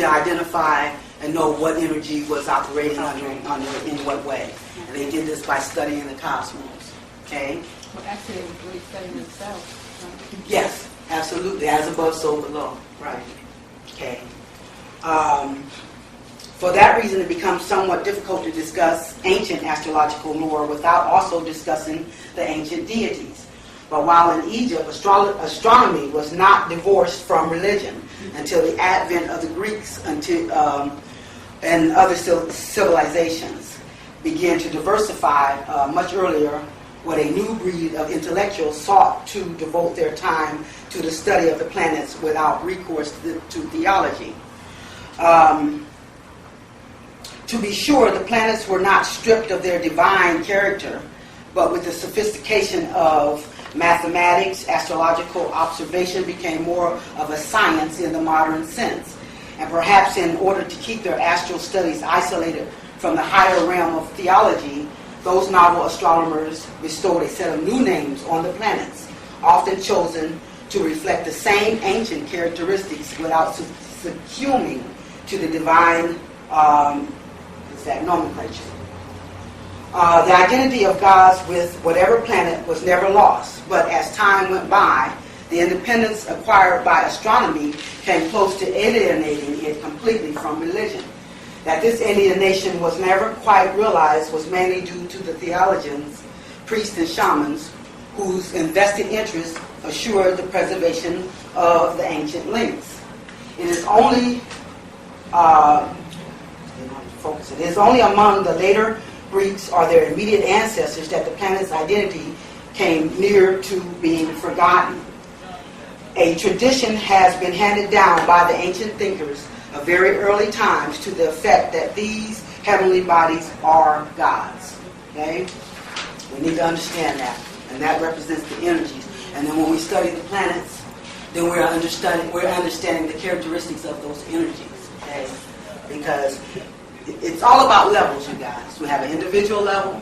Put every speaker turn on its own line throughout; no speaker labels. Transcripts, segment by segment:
identify and know what energy was operating under in what way. And they did this by studying the cosmos. Okay?
Well, actually, it was really studying themselves.
Yes, absolutely. As above, so below. Right. Okay. For that reason, it becomes somewhat difficult to discuss ancient astrological lore without also discussing the ancient deities. But while in Egypt, astronomy was not divorced from religion until the advent of the Greeks and other civilizations began to diversify much earlier, what a new breed of intellectuals sought to devote their time to the study of the planets without recourse to theology. To be sure, the planets were not stripped of their divine character, but with the sophistication of mathematics, astrological observation became more of a science in the modern sense. And perhaps in order to keep their astral studies isolated from the higher realm of theology, those novel astronomers bestowed a set of new names on the planets, often chosen to reflect the same ancient characteristics without succumbing to the divine nomenclature. The identity of gods with whatever planet was never lost, but as time went by, the independence acquired by astronomy came close to alienating it completely from religion. That this alienation was never quite realized was mainly due to the theologians, priests, and shamans whose invested interests assured the preservation of the ancient links. It is only among the later Greeks or their immediate ancestors that the planet's identity came near to being forgotten. A tradition has been handed down by the ancient thinkers of very early times to the effect that these heavenly bodies are gods. Okay? We need to understand that. And that represents the energies. And then when we study the planets, then we're understanding the characteristics of those energies. Okay? Because it's all about levels, you guys. We have an individual level,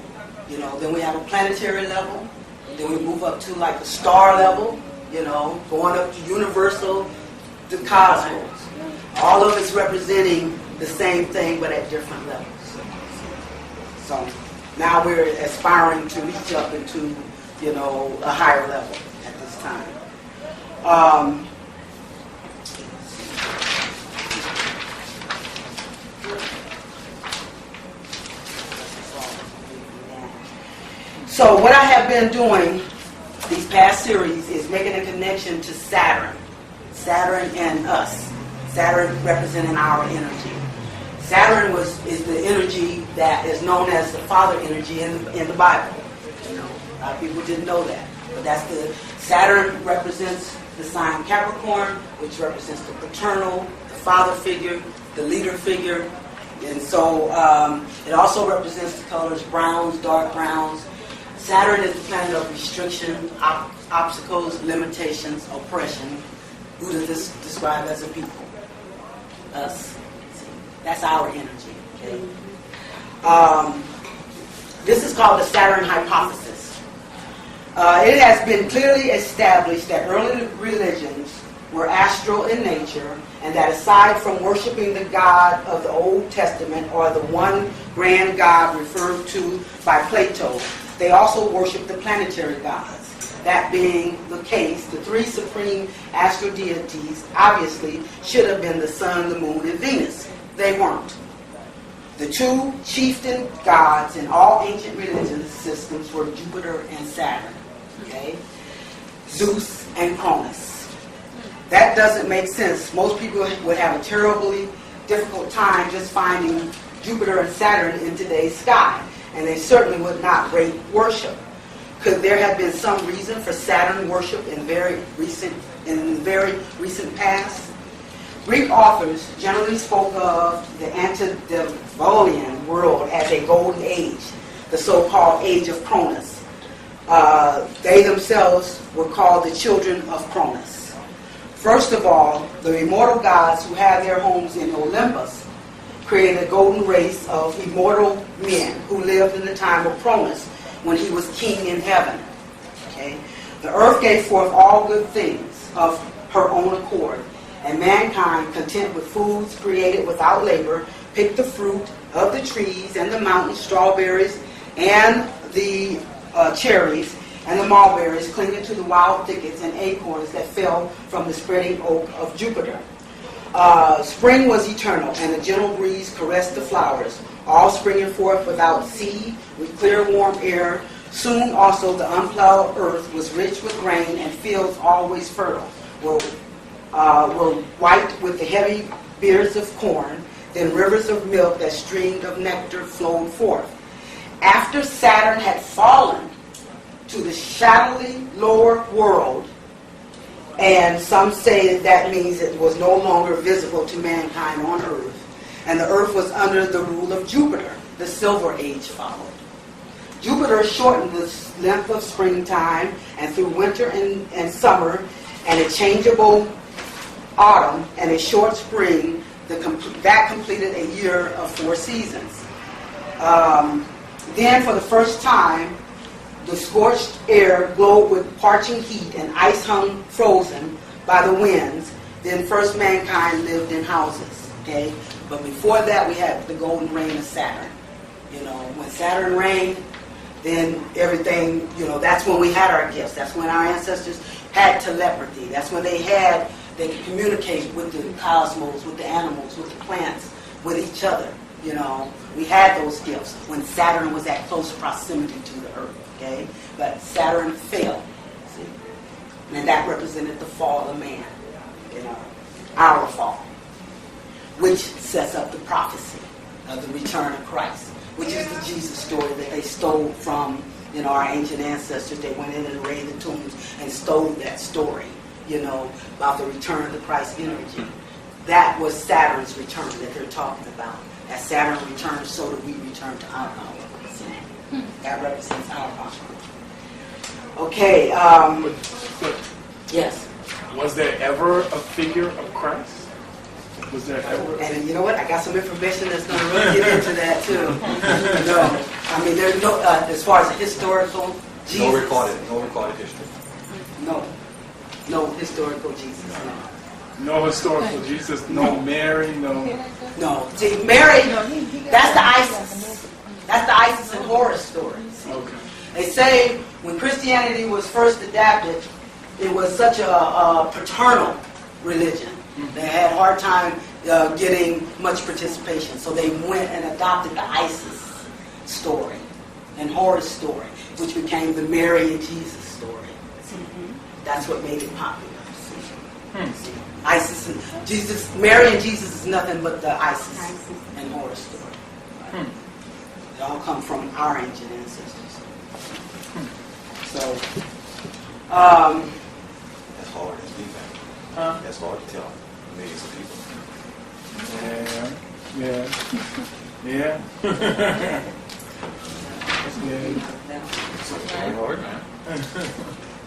then we have a planetary level, then we move up to like the star level, going up to universal, the cosmos. All of it's representing the same thing, but at different levels. So now we're aspiring to reach up into, a higher level at this time. So what I have been doing these past series is making a connection to Saturn. Saturn and us. Saturn representing our energy. Saturn is the energy that is known as the father energy in the Bible. A lot of people didn't know that. But Saturn represents the sign Capricorn, which represents the paternal, the father figure, the leader figure. And so it also represents the colors browns, dark browns. Saturn is the planet of restriction, obstacles, limitations, oppression. Who does this describe as a people? Us. That's our energy. Okay? This is called the Saturn hypothesis. It has been clearly established that early religions were astral in nature, and that aside from worshiping the God of the Old Testament or the one grand God referred to by Plato, they also worshiped the planetary gods. That being the case, the three supreme astral deities obviously should have been the sun, the moon, and Venus. They weren't. The two chieftain gods in all ancient religious systems were Jupiter and Saturn. Okay? Zeus and Cronus. That doesn't make sense. Most people would have a terribly difficult time just finding Jupiter and Saturn in today's sky. And they certainly would not rate worship. Could there have been some reason for Saturn worship in very recent past? Greek authors generally spoke of the antediluvian world as a golden age, the so-called age of Cronus. They themselves were called the children of Cronus. First of all, the immortal gods who had their homes in Olympus created a golden race of immortal men who lived in the time of Cronus when he was king in heaven. Okay? The earth gave forth all good things of her own accord, And mankind, content with foods created without labor, picked the fruit of the trees and the mountain strawberries and the cherries and the mulberries clinging to the wild thickets and acorns that fell from the spreading oak of Jupiter. Spring was eternal, and the gentle breeze caressed the flowers, all springing forth without seed, with clear, warm air. Soon also the unplowed earth was rich with grain, and fields always fertile were white with the heavy beards of corn. Then rivers of milk that streamed of nectar flowed forth. After Saturn had fallen to the shadowy lower world, and some say that means it was no longer visible to mankind on earth, and the earth was under the rule of Jupiter, the Silver Age followed. Jupiter shortened the length of springtime, and through winter and summer, and a changeable autumn, and a short spring, that completed a year of 4 seasons. Then, for the first time, the scorched air glowed with parching heat, and ice hung frozen by the winds. Then first mankind lived in houses. Okay, but before that, we had the golden reign of Saturn. When Saturn reigned, then everything. That's when we had our gifts. That's when our ancestors had telepathy. That's when they could communicate with the cosmos, with the animals, with the plants, with each other. We had those gifts when Saturn was at close proximity to the Earth. Okay, but Saturn fell, see, and that represented the fall of man. Our fall, which sets up the prophecy of the return of Christ, which is the Jesus story that they stole from our ancient ancestors. They went in and raided the tombs and stole that story. About the return of the Christ energy. That was Saturn's return that they're talking about. As Saturn returned, so do we return to our power. That represents our power. Okay. Yes.
Was there ever a figure of Christ? Was there ever?
And you know what? I got some information that's going to really get into that too. No, I mean there's no as far as a historical Jesus.
No recorded history.
No historical Jesus.
No historical Jesus. No Mary.
No. See, Mary. That's the Isis. That's the Isis and Horus story.
Okay.
They say when Christianity was first adapted, it was such a paternal religion. They had a hard time getting much participation, so they went and adopted the Isis story and Horus story, which became the Mary and Jesus story. That's what made it popular. See? Isis and Jesus, Mary and Jesus is nothing but the Isis and Horus story. They all come from our ancient ancestors. So,
That's hard as we think. That's hard to tell millions of people.
Yeah.
It's very hard, man.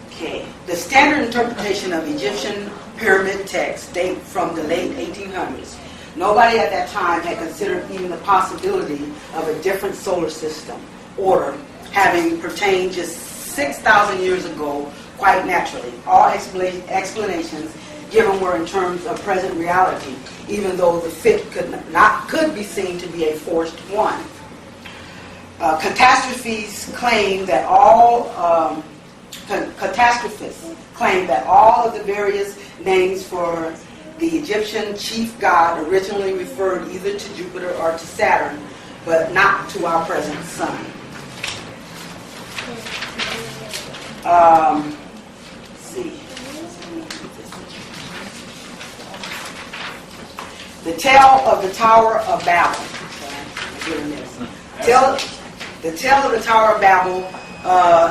okay. The standard interpretation of Egyptian pyramid texts date from the late 1800s. Nobody at that time had considered even the possibility of a different solar system order having pertained just 6,000 years ago quite naturally. All explanations given were in terms of present reality, even though the fit could be seen to be a forced one. Catastrophists claim that all of the various names for the Egyptian chief god originally referred either to Jupiter or to Saturn, but not to our present sun. Let's see. The tale of the Tower of Babel. The tale of the Tower of Babel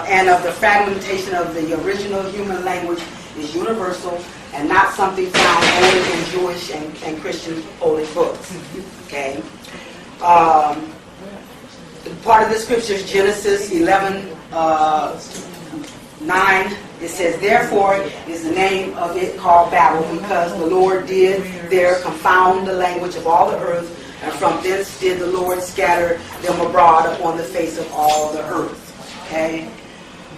and of the fragmentation of the original human language is universal and not something found only in Jewish and Christian holy books. Okay. Part of the scripture is Genesis 11, 9. It says, therefore is the name of it called Babel, because the Lord did there confound the language of all the earth, and from thence did the Lord scatter them abroad upon the face of all the earth. Okay.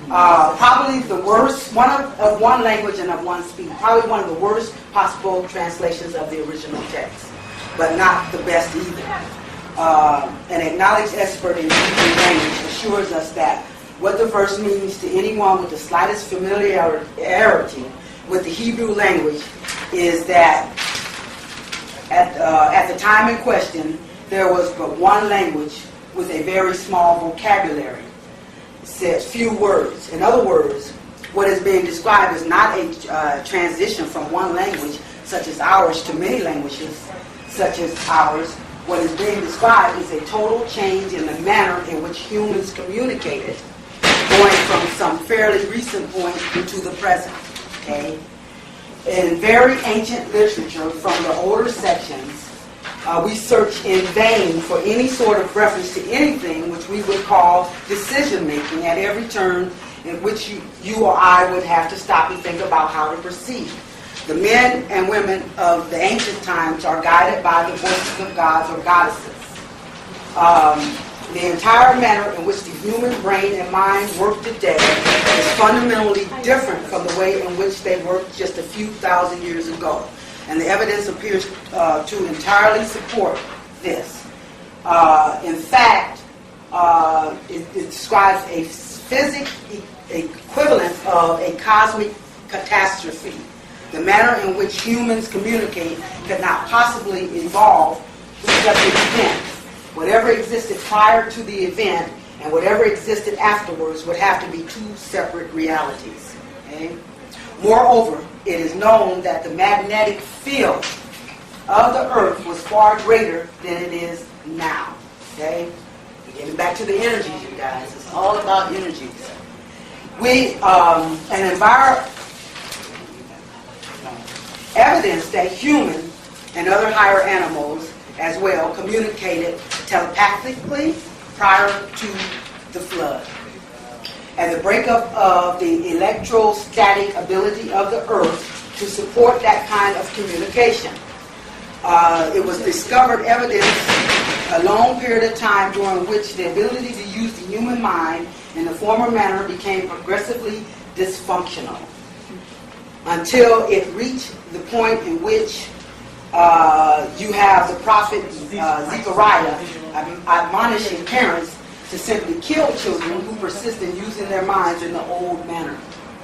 Probably the worst, of one language and of one speech. Probably one of the worst possible translations of the original text, but not the best either. An acknowledged expert in Hebrew language assures us that what the verse means to anyone with the slightest familiarity with the Hebrew language is that at the time in question, there was but one language with a very small vocabulary. It says few words. In other words, what is being described is not a transition from one language, such as ours, to many languages, such as ours. What is being described is a total change in the manner in which humans communicated, going from some fairly recent point to the present. Okay? In very ancient literature from the older sections, we search in vain for any sort of reference to anything which we would call decision-making at every turn in which you or I would have to stop and think about how to proceed. The men and women of the ancient times are guided by the voices of gods or goddesses. The entire manner in which the human brain and mind work today is fundamentally different from the way in which they worked just a few thousand years ago. And the evidence appears to entirely support this. In fact, it describes a physics equivalent of a cosmic catastrophe. The manner in which humans communicate could not possibly evolve through such an event. Whatever existed prior to the event and whatever existed afterwards would have to be two separate realities. Okay? Moreover, it is known that the magnetic field of the earth was far greater than it is now. Okay? We're getting back to the energies, you guys. It's all about energies. Evidence that humans and other higher animals as well communicated telepathically prior to the flood. And the breakup of the electrostatic ability of the earth to support that kind of communication. It was discovered evidence a long period of time during which the ability to use the human mind in the former manner became progressively dysfunctional, until it reached the point in which you have the prophet Zechariah admonishing parents to simply kill children who persist in using their minds in the old manner.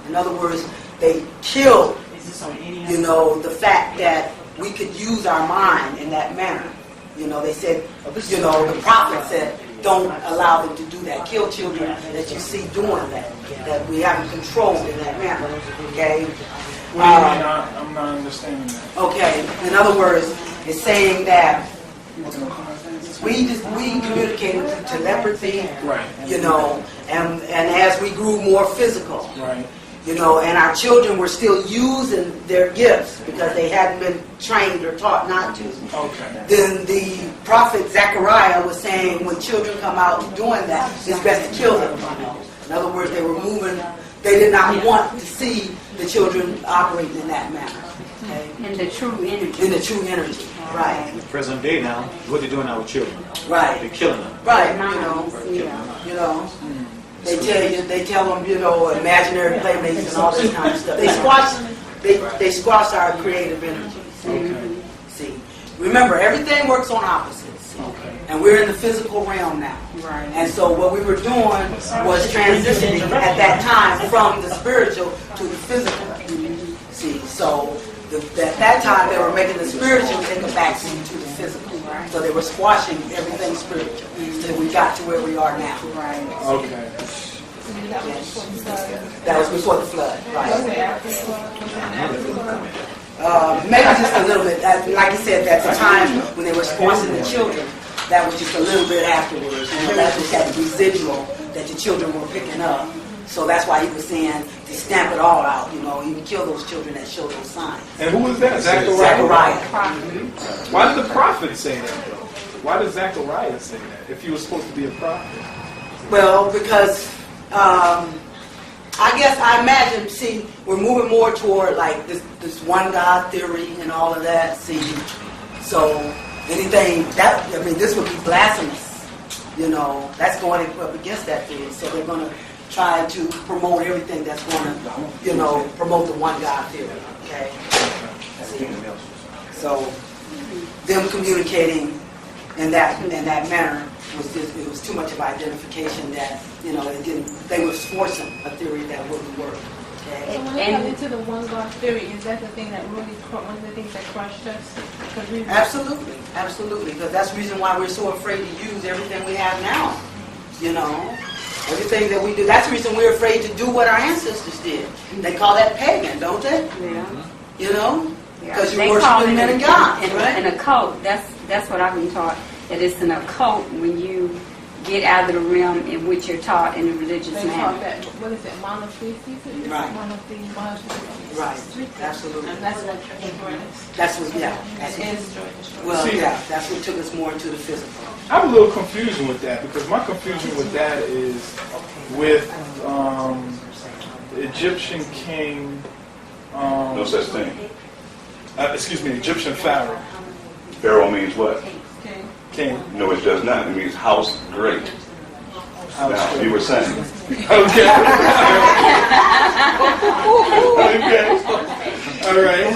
In other words, they killed, the fact that we could use our mind in that manner. They said, the prophet said, don't allow them to do that. Kill children that you see doing that we haven't controlled in that manner. Okay?
What do you mean? I'm not understanding that.
Okay. In other words, it's saying that we communicated through telepathy,
right?
And as we grew more physical,
right?
And our children were still using their gifts because they hadn't been trained or taught not to.
Okay.
Then the prophet Zechariah was saying, when children come out doing that, it's best to kill them. In other words, they were moving. They did not want to see the children operating in that manner. Okay?
In the true energy.
In the true energy, right.
In the present day now, what they're doing now with children.
Right.
They're killing them.
Right, they tell them, imaginary playmates and all this kind of stuff. They squash our creative energies.
Okay.
See, remember, everything works on opposites.
Okay.
And we're in the physical realm now.
Right.
And so what we were doing was transitioning at that time from the spiritual to the physical. See, so at that time they were making the spiritual take a backseat to the physical. So they were squashing everything spiritual until we got to where we are now.
Right.
Okay.
That was before the flood, right? Maybe just a little bit. Like you said, at the time when they were squashing the children, that was just a little bit afterwards. That just had the residual that the children were picking up. So that's why he was saying to stamp it all out, even kill those children that showed those signs.
And who was that? Zechariah.
Zechariah.
Why did the prophet say that, though? Why did Zechariah say that if he was supposed to be a prophet?
Well, because I imagine, see, we're moving more toward like this one God theory and all of that. See, so anything this would be blasphemous. That's going up against that theory. So they're going to try to promote everything that's going to, you know, promote the one God theory. Okay. So them communicating in that manner was just, it was too much of identification that, you know, it didn't. They was forcing a theory that wouldn't work. Okay.
So when it comes into the one God theory, is that the thing that really, one of the things that crushed us? Because we
Absolutely, absolutely. Because that's the reason why we're so afraid to use everything we have now. You know, everything that we do. That's the reason we're afraid to do what our ancestors did. They call that pagan, don't they?
Yeah.
You know, because
They
you're
call
worshiping
it
men and God, right?
an occult. That's what I've been taught. That it's an occult when you get out of the realm in which you're taught in a religious
they call
manner.
that, what is it, monotheism?
Right.
Monotheism.
Right, absolutely.
And that's what destroyed us.
That's what, yeah. That's
It
what,
is destroyed.
well,
See-
yeah, that's what took us more into the physical.
I have a little confusion with that because my confusion with that is with the Egyptian king.
No such thing.
Excuse me, Egyptian pharaoh.
Pharaoh means what?
Okay.
King.
No, it does not. It means house great. Now, you were saying.
Okay. Okay. All right.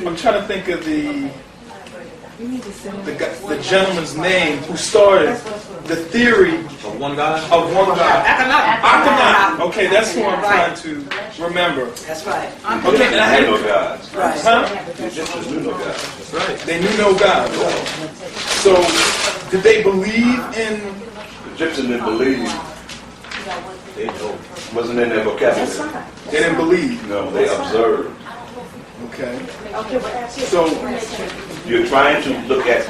I'm trying to think of the gentleman's name who started the theory
Of one God?
of one God. Akhenaten. Okay, that's who I'm trying to remember.
That's right.
Okay, and I
There
had
no gods.
Right.
huh?
The Egyptians knew no gods.
That's right. They knew no God. So, did they believe in?
The Egyptians didn't believe. They know. Wasn't in their vocabulary.
They didn't believe.
No, they observed.
Okay. So,
You're trying to look at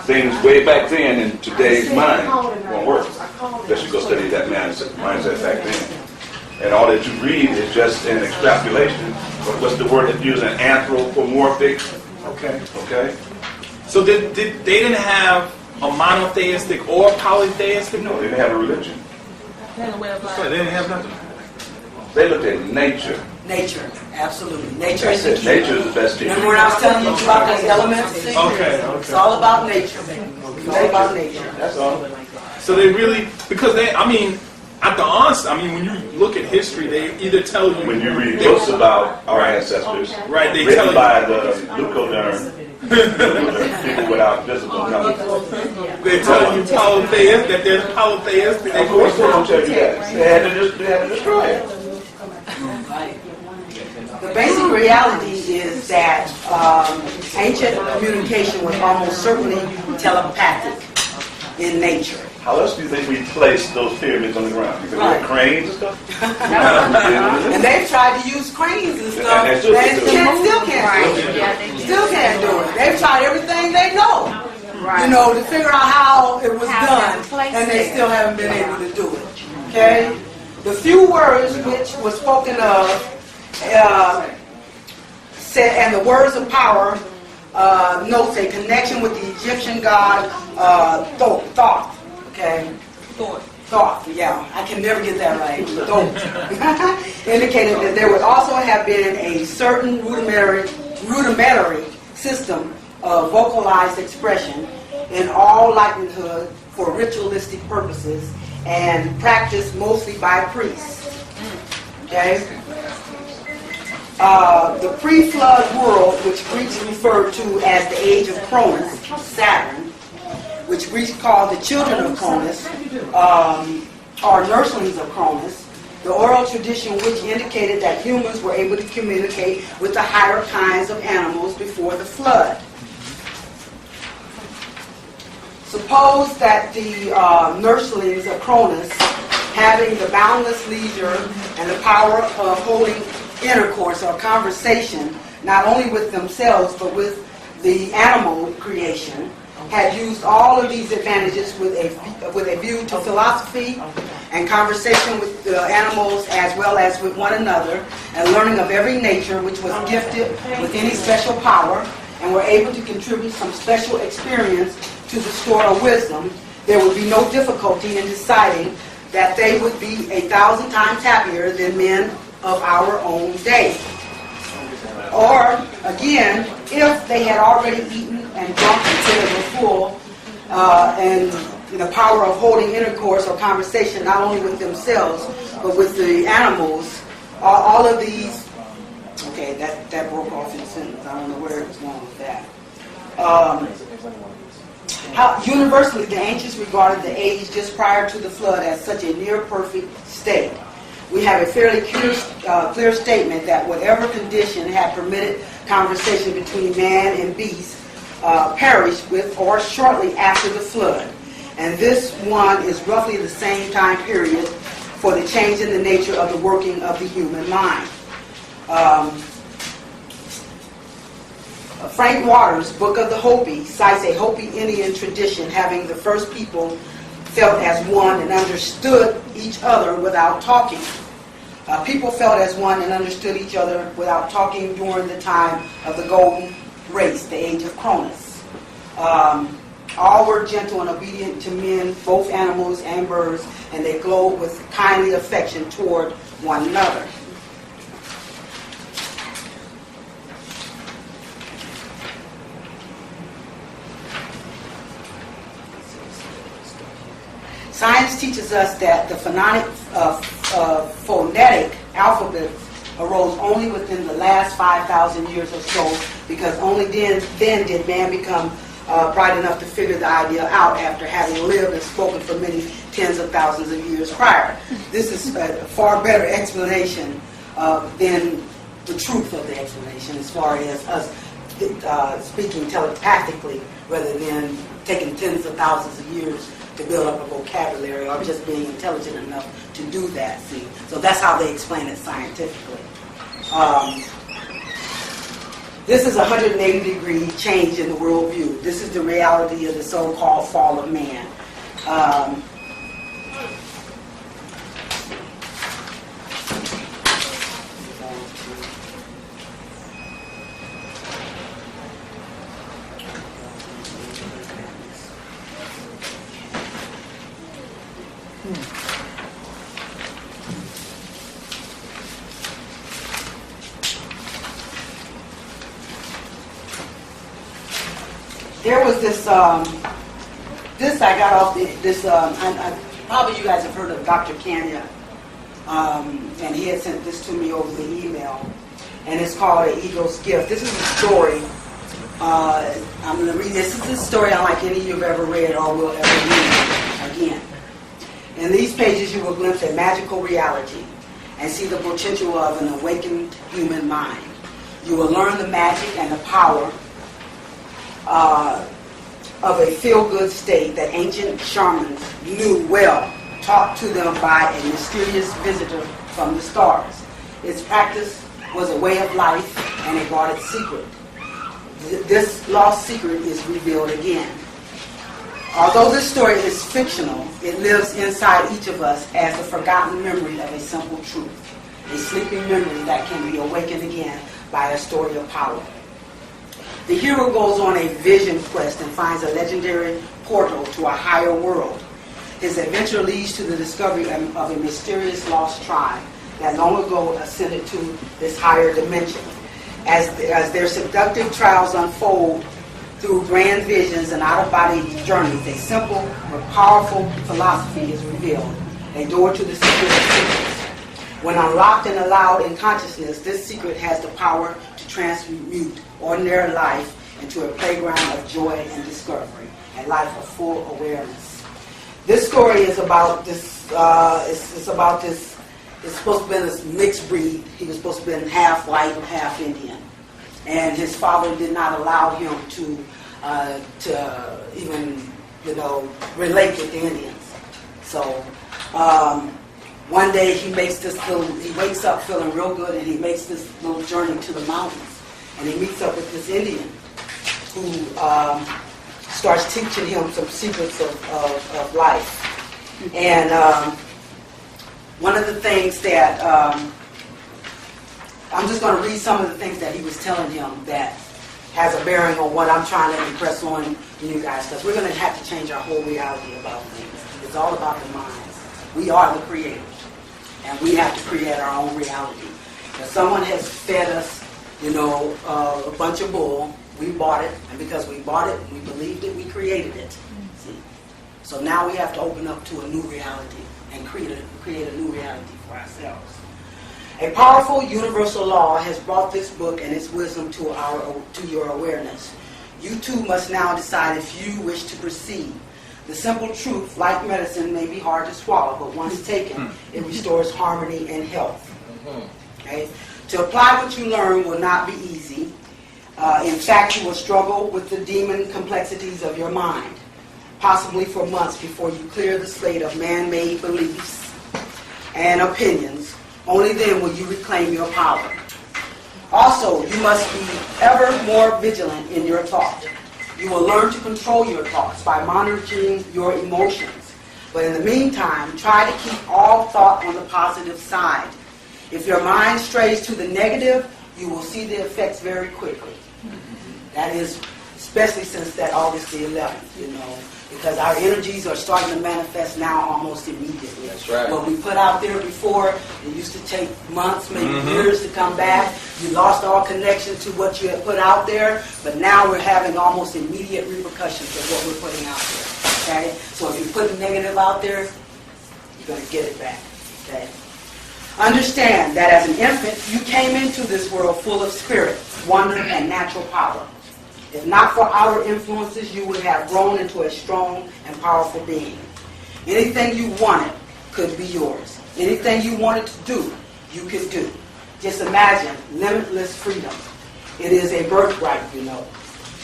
things way back then in today's mind. Won't work. Unless you go study that mindset back then. And all that you read is just an extrapolation. But what's the word that used? An anthropomorphic.
okay.
Okay?
So they didn't have a monotheistic or polytheistic?
No, they didn't have a religion.
They had a way of life.
They didn't have nothing.
They looked at nature.
Nature, absolutely. Nature is
That's
the
it.
key.
Nature is the best teacher.
Remember when I was telling you about those elements?
Okay,
It's all about nature, baby. It's all about nature.
That's all.
So they really, because they, I mean, at the onset, I mean, when you look at history, they either tell you,
When you read books about our ancestors,
right, they tell
written
you,
by the Leucoderm, people without visible numbers.
they tell you polytheists, that there's polytheists,
Of course they don't tell you that. They had to destroy it.
Right. The basic reality is that ancient communication was almost certainly telepathic in nature.
How else do you think we placed those pyramids on the ground? You think we had cranes and stuff?
And they've tried to use cranes and stuff,
And
and
they still
still
can't do it.
can't do it.
Yeah, they
Still can't do it. They've tried everything they know,
Right.
you know, to figure out how it was
How
done,
to place
and they
it.
still haven't been able to do it. Okay? The few words which was spoken of, said, and the words of power notes a connection with the Egyptian god Thoth. Okay? Thoth, yeah, I can never get that right. Thoth. Indicated that there would also have been a certain rudimentary system of vocalized expression in all likelihood for ritualistic purposes and practiced mostly by priests. Okay? The pre-flood world, which Greeks referred to as the age of Cronus, Saturn, which Greeks called the children of Cronus, or nurslings of Cronus, the oral tradition which indicated that humans were able to communicate with the higher kinds of animals before the flood. Suppose that the nurslings of Cronus, having the boundless leisure and the power of holding intercourse or conversation, not only with themselves but with the animal creation, had used all of these advantages with a view to philosophy and conversation with the animals as well as with one another, and learning of every nature which was gifted with any special power, and were able to contribute some special experience to the store of wisdom, there would be no difficulty in deciding that they would be 1,000 times happier than men of our own day. Or, again, if they had already eaten and drunk until they were full, and the power of holding intercourse or conversation not only with themselves but with the animals. All of these. Okay, that broke off in a sentence. I don't know where it was going with that. How universally the ancients regarded the age just prior to the flood as such a near perfect state. We have a fairly clear statement that whatever condition had permitted conversation between man and beast perished with or shortly after the flood. And this one is roughly the same time period for the change in the nature of the working of the human mind. Frank Waters' Book of the Hopi cites a Hopi Indian tradition having the first people felt as one and understood each other without talking. People felt as one and understood each other without talking during the time of the golden race, the age of Cronus. All were gentle and obedient to men, both animals and birds, and they glowed with kindly affection toward one another. Science teaches us that the phonetic alphabet arose only within the last 5,000 years or so, because only then did man become bright enough to figure the idea out after having lived and spoken for many tens of thousands of years prior. This is a far better explanation than the truth of the explanation, as far as us speaking telepathically rather than taking tens of thousands of years to build up a vocabulary, or just being intelligent enough to do that, see. So that's how they explain it scientifically. This is a 180-degree change in the worldview. This is the reality of the so-called fall of man. There was this I got off this, probably you guys have heard of Dr. Kenya, and he had sent this to me over the email, and it's called An Eagle's Gift. This is a story, I'm going to read this. This is a story unlike any you've ever read or will ever read again. In these pages you will glimpse a magical reality and see the potential of an awakened human mind. You will learn the magic and the power of a feel-good state that ancient shamans knew well, taught to them by a mysterious visitor from the stars. Its practice was a way of life and a guarded secret. This lost secret is revealed again. Although this story is fictional, it lives inside each of us as the forgotten memory of a simple truth, a sleeping memory that can be awakened again by a story of power. The hero goes on a vision quest and finds a legendary portal to a higher world. His adventure leads to the discovery of a mysterious lost tribe that long ago ascended to this higher dimension. As their seductive trials unfold through grand visions and out-of-body journeys, a simple but powerful philosophy is revealed, a door to the secret of secrets. When unlocked and allowed in consciousness, this secret has the power to transmute ordinary life into a playground of joy and discovery, a life of full awareness. This story is about this. It's supposed to be this mixed breed. He was supposed to be half white and half Indian, and his father did not allow him to even relate with the Indians. So one day he wakes up feeling real good, and he makes this little journey to the mountains. And he meets up with this Indian who starts teaching him some secrets of life. And one of the things that, I'm just going to read some of the things that he was telling him that has a bearing on what I'm trying to impress on you guys, because we're going to have to change our whole reality about things. It's all about the minds. We are the creators, and we have to create our own reality. If someone has fed us a bunch of bull, we bought it, and because we bought it, we believed it, we created it. See? So now we have to open up to a new reality and create a new reality for ourselves. A powerful universal law has brought this book and its wisdom to your awareness. You too must now decide if you wish to proceed. The simple truth, like medicine, may be hard to swallow, but once taken, it restores harmony and health. Okay? To apply what you learn will not be easy. In fact, you will struggle with the demon complexities of your mind, possibly for months before you clear the slate of man-made beliefs and opinions. Only then will you reclaim your power. Also, you must be ever more vigilant in your thought. You will learn to control your thoughts by monitoring your emotions. But in the meantime, try to keep all thought on the positive side. If your mind strays to the negative, you will see the effects very quickly. That is, especially since that August the 11th, you know, because our energies are starting to manifest now almost immediately.
That's right.
What we put out there before, it used to take months, maybe years to come back. You lost all connection to what you had put out there, but now we're having almost immediate repercussions of what we're putting out there. Okay? So if you put negative out there, you're going to get it back. Okay? Understand that as an infant, you came into this world full of spirit, wonder, and natural power. If not for outer influences, you would have grown into a strong and powerful being. Anything you wanted could be yours. Anything you wanted to do, you could do. Just imagine limitless freedom. It is a birthright, you know.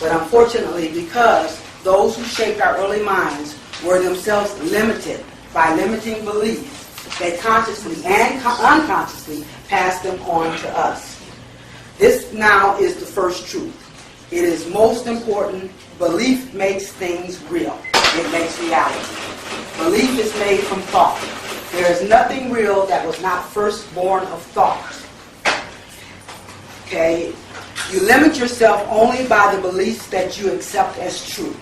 But unfortunately, because those who shaped our early minds were themselves limited by limiting beliefs, they consciously and unconsciously passed them on to us. This now is the first truth. It is most important. Belief makes things real. It makes reality. Belief is made from thought. There is nothing real that was not first born of thought. Okay? You limit yourself only by the beliefs that you accept as true.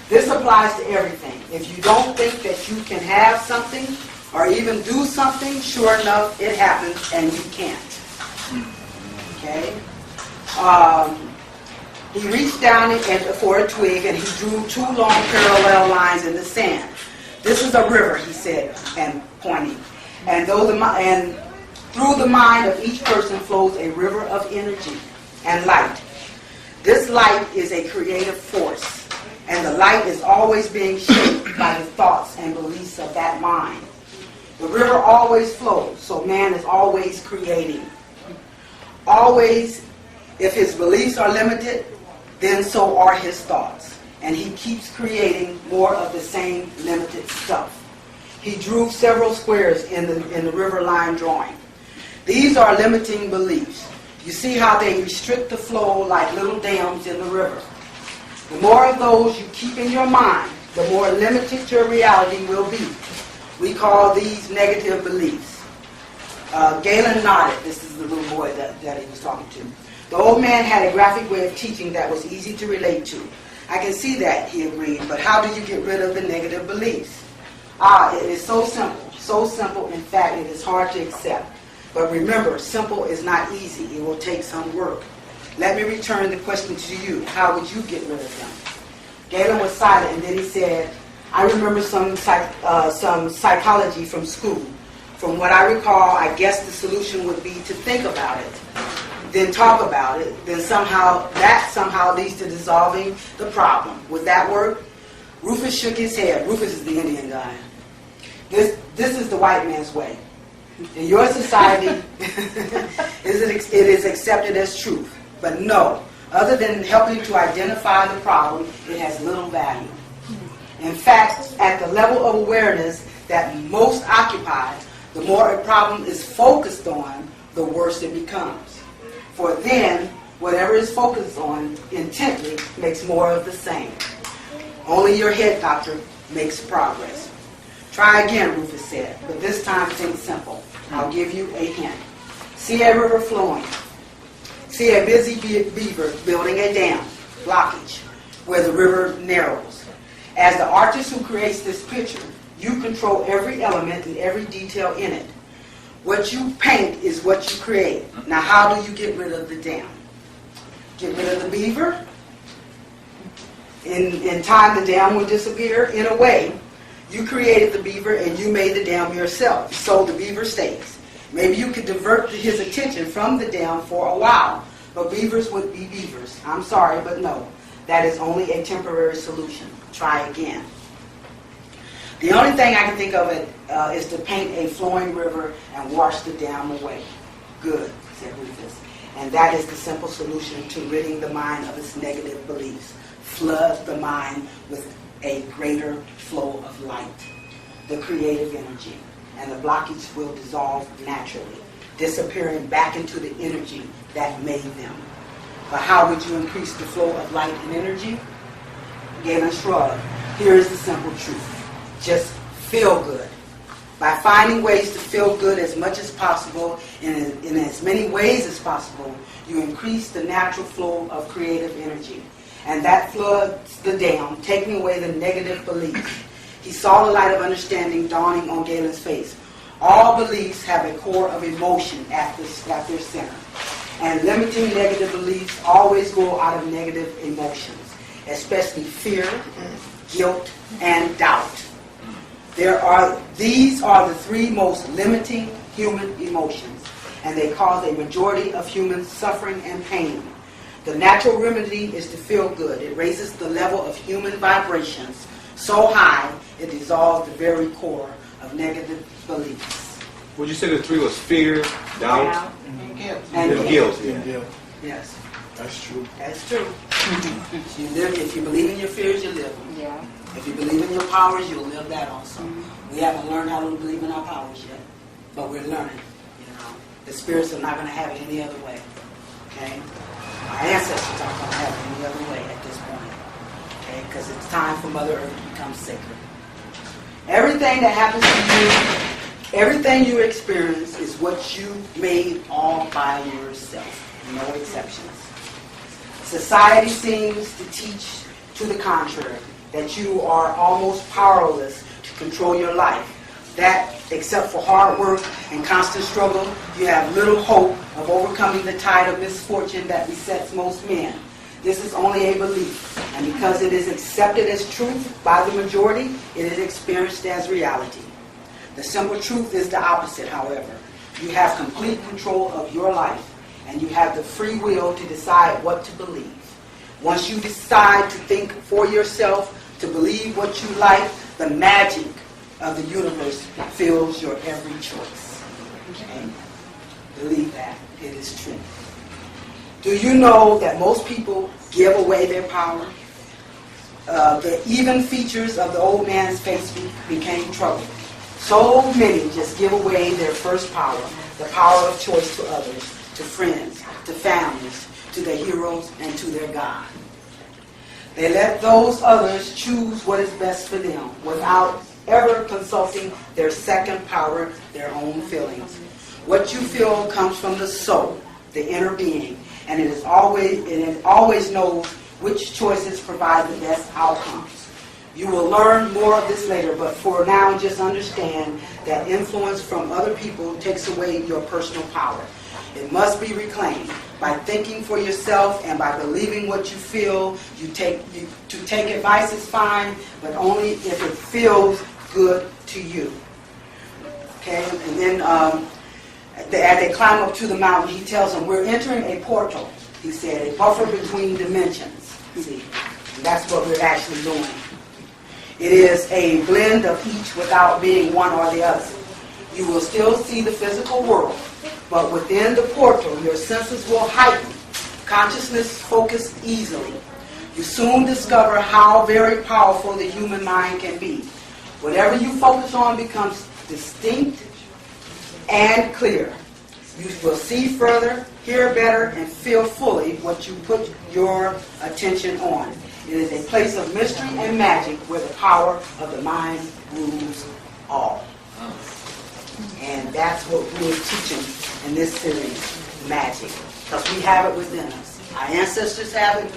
This applies to everything. If you don't think that you can have something or even do something, sure enough, it happens and you can't. Okay? He reached down for a twig and he drew two long parallel lines in the sand. This is a river, he said, and pointing. And through the mind of each person flows a river of energy and light. This light is a creative force, and the light is always being shaped by the thoughts and beliefs of that mind. The river always flows, so man is always creating. Always, if his beliefs are limited, then so are his thoughts. And he keeps creating more of the same limited stuff. He drew several squares in the river line drawing. These are limiting beliefs. You see how they restrict the flow like little dams in the river. The more of those you keep in your mind, the more limited your reality will be. We call these negative beliefs. Galen nodded. This is the little boy that he was talking to. The old man had a graphic way of teaching that was easy to relate to. I can see that, he agreed, but how do you get rid of the negative beliefs? It is so simple. So simple, in fact, it is hard to accept. But remember, simple is not easy. It will take some work. Let me return the question to you. How would you get rid of them? Galen was silent, and then he said, I remember some psychology from school. From what I recall, I guess the solution would be to think about it, then talk about it, then that somehow leads to dissolving the problem. Would that work? Rufus shook his head. Rufus is the Indian guy. This is the white man's way. In your society, it is accepted as truth. But no, other than helping to identify the problem, it has little value. In fact, at the level of awareness that most occupy, the more a problem is focused on, the worse it becomes. For then, whatever is focused on intently makes more of the same. Only your head doctor makes progress. Try again, Rufus said, but this time think simple. I'll give you a hint. See a river flowing. See a busy beaver building a dam, blockage, where the river narrows. As the artist who creates this picture, you control every element and every detail in it. What you paint is what you create. Now, how do you get rid of the dam? Get rid of the beaver? In time, the dam will disappear. In a way, you created the beaver and you made the dam yourself, so the beaver stays. Maybe you could divert his attention from the dam for a while, but beavers would be beavers. I'm sorry, but no. That is only a temporary solution. Try again. The only thing I can think of is to paint a flowing river and wash the dam away. Good, said Rufus. And that is the simple solution to ridding the mind of its negative beliefs. Flood the mind with a greater flow of light, the creative energy, and the blockage will dissolve naturally, disappearing back into the energy that made them. But how would you increase the flow of light and energy? Galen shrugged. Here is the simple truth. Just feel good. By finding ways to feel good as much as possible, in as many ways as possible, you increase the natural flow of creative energy. And that floods the dam, taking away the negative beliefs. He saw the light of understanding dawning on Galen's face. All beliefs have a core of emotion at their center. And limiting negative beliefs always grow out of negative emotions, especially fear, guilt, and doubt. These are the three most limiting human emotions, and they cause a majority of human suffering and pain. The natural remedy is to feel good. It raises the level of human vibrations so high it dissolves the very core of negative beliefs.
Would you say the three was fear, doubt,
And
guilt?
Yeah.
Yes,
That's true.
that's true. If you believe in your fears, you live them.
Yeah.
If you believe in your powers, you'll live that also. We haven't learned how to believe in our powers yet, but we're learning. You know, the spirits are not going to have it any other way. Okay, our ancestors aren't going to have it any other way at this point. Okay, because it's time for Mother Earth to become sacred. Everything that happens to you, everything you experience, is what you made all by yourself. No exceptions. Society seems to teach to the contrary, that you are almost powerless to control your life. That, except for hard work and constant struggle, you have little hope of overcoming the tide of misfortune that besets most men. This is only a belief, and because it is accepted as truth by the majority, it is experienced as reality. The simple truth is the opposite, however. You have complete control of your life, and you have the free will to decide what to believe. Once you decide to think for yourself, to believe what you like, the magic of the universe fills your every choice. Okay? Believe that. It is true. Do you know that most people give away their power? The even features of the old man's face became troubled. So many just give away their first power, the power of choice to others, to friends, to families, to their heroes, and to their God. They let those others choose what is best for them without ever consulting their second power, their own feelings. What you feel comes from the soul, the inner being, and it always knows which choices provide the best outcomes. You will learn more of this later, but for now, just understand that influence from other people takes away your personal power. It must be reclaimed. By thinking for yourself and by believing what you feel, to take advice is fine, but only if it feels good to you. Okay, and then as they climb up to the mountain, he tells them, we're entering a portal, he said, a buffer between dimensions. See, and that's what we're actually doing. It is a blend of each without being one or the other. You will still see the physical world, but within the portal, your senses will heighten, consciousness focus easily. You soon discover how very powerful the human mind can be. Whatever you focus on becomes distinct and clear. You will see further, hear better, and feel fully what you put your attention on. It is a place of mystery and magic where the power of the mind rules all. And that's what we're teaching in this series, magic. Because we have it within us. Our ancestors have it.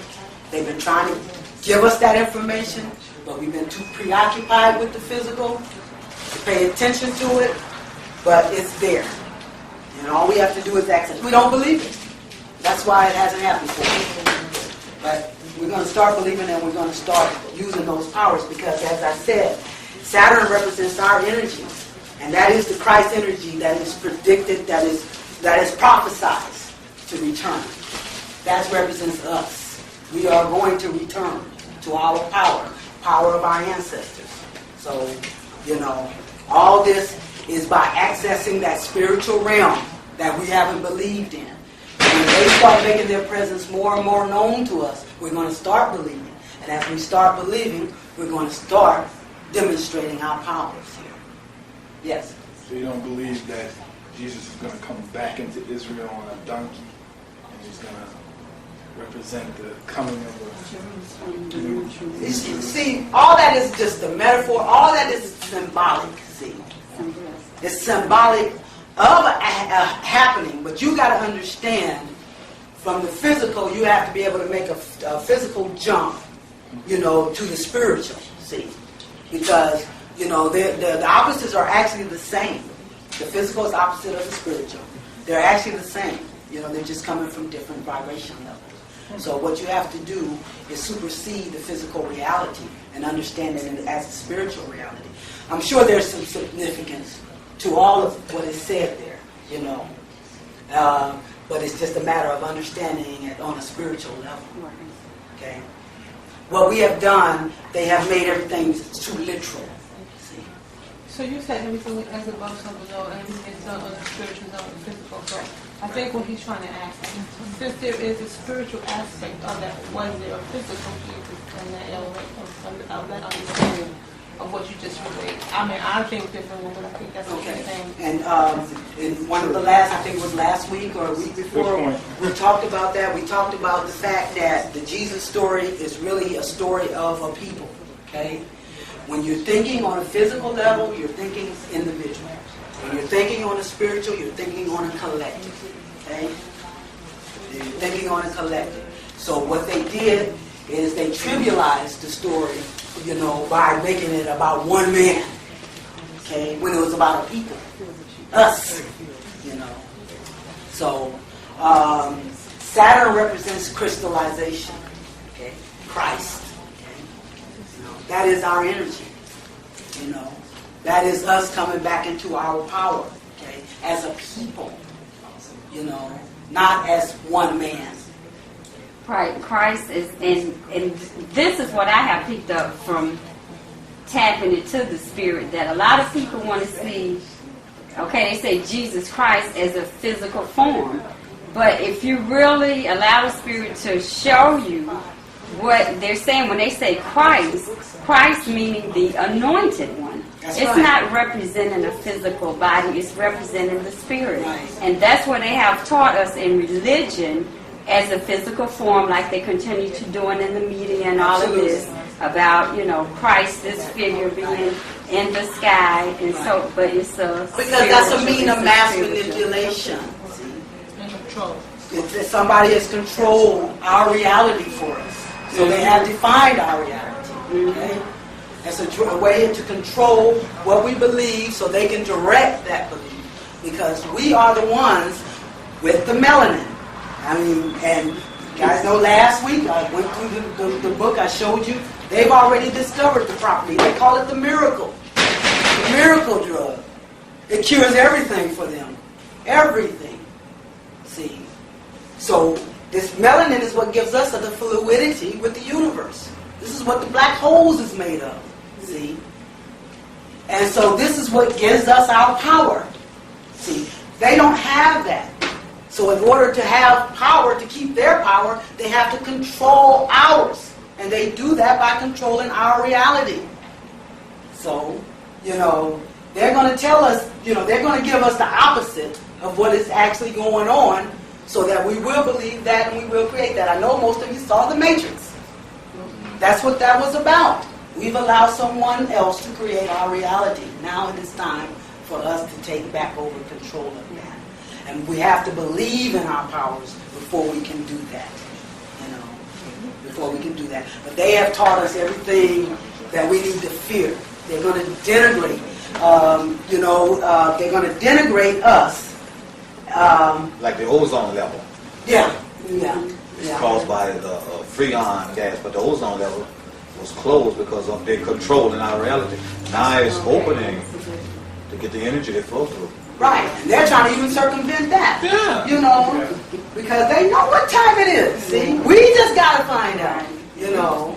They've been trying to give us that information, but we've been too preoccupied with the physical to pay attention to it, but it's there. And all we have to do is access. We don't believe it. That's why it hasn't happened for us. But We're going to start believing and we're going to start using those powers because, as I said, Saturn represents our energy. And that is the Christ energy that is predicted, that is prophesied to return. That represents us. We are going to return to our power of our ancestors. So, all this is by accessing that spiritual realm that we haven't believed in. When they start making their presence more and more known to us, we're going to start believing. And as we start believing, we're going to start demonstrating our powers here. Yes?
So you don't believe that Jesus is going to come back into Israel on a donkey and he's going to represent the coming of a...
See, all that is just a metaphor. All that is symbolic, see. It's symbolic of a happening, but you got to understand from the physical, you have to be able to make a physical jump, to the spiritual, see. Because, the opposites are actually the same. The physical is opposite of the spiritual. They're actually the same. They're just coming from different vibration levels. So what you have to do is supersede the physical reality and understand it as a spiritual reality. I'm sure there's some significance to all of what is said there, but it's just a matter of understanding it on a spiritual level. Okay? What we have done, they have made everything too literal. See?
So you said everything as above, so below, and everything is done on the spiritual, not on the physical. So I think what he's trying to ask, since there is a spiritual aspect of that, was there a physical Jesus in that element of that understanding of what you just related? I mean, I think differently, but I think that's what you're saying.
And in one of the last, I think it was last week or a week before, we talked about that. We talked about the fact that the Jesus story is really a story of a people. Okay? When you're thinking on a physical level, you're thinking individual. When you're thinking on a spiritual, you're thinking on a collective. Okay? You're thinking on a collective. So what they did is they trivialized the story, by making it about one man. Okay? When it was about a people. Us. So Saturn represents crystallization. Okay? Christ. Okay? That is our energy. That is us coming back into our power. Okay? As a people. Not as one man.
Right, Christ is, and this is what I have picked up from tapping into the Spirit, that a lot of people want to see, they say Jesus Christ as a physical form, but if you really allow the Spirit to show you what they're saying when they say Christ meaning the anointed one.
That's
it's
right.
not representing a physical body, it's representing the Spirit.
Right.
And that's what they have taught us in religion, as a physical form, like they continue to doing in the media and all of this about, Christ, this figure being in the sky, and so, but it's a
because that's a mean of mass manipulation.
And control.
Somebody has controlled our reality for us, so they have defined our reality. Okay, it's a way to control what we believe, so they can direct that belief, because we are the ones with the melanin. And you guys know last week I went through the book I showed you. They've already discovered the property. They call it the miracle drug. It cures everything for them. Everything. See? So this melanin is what gives us the fluidity with the universe. This is what the black holes is made of. See? And so this is what gives us our power. See? They don't have that. So in order to have power, to keep their power, they have to control ours. And they do that by controlling our reality. So, they're going to tell us, they're going to give us the opposite of what is actually going on, so that we will believe that and we will create that. I know most of you saw The Matrix. That's what that was about. We've allowed someone else to create our reality. Now it is time for us to take back over control of that. And we have to believe in our powers before we can do that. Before we can do that. But they have taught us everything that we need to fear. They're going to denigrate. They're going to denigrate us.
Like the ozone level.
Yeah. Yeah.
caused by the freon gas, but the ozone level was closed because of their control in our reality. Now it's opening to get the energy to flow through.
Right, and they're trying to even circumvent that.
Yeah.
You know, because they know what time it is. See, we just got to find out. You know,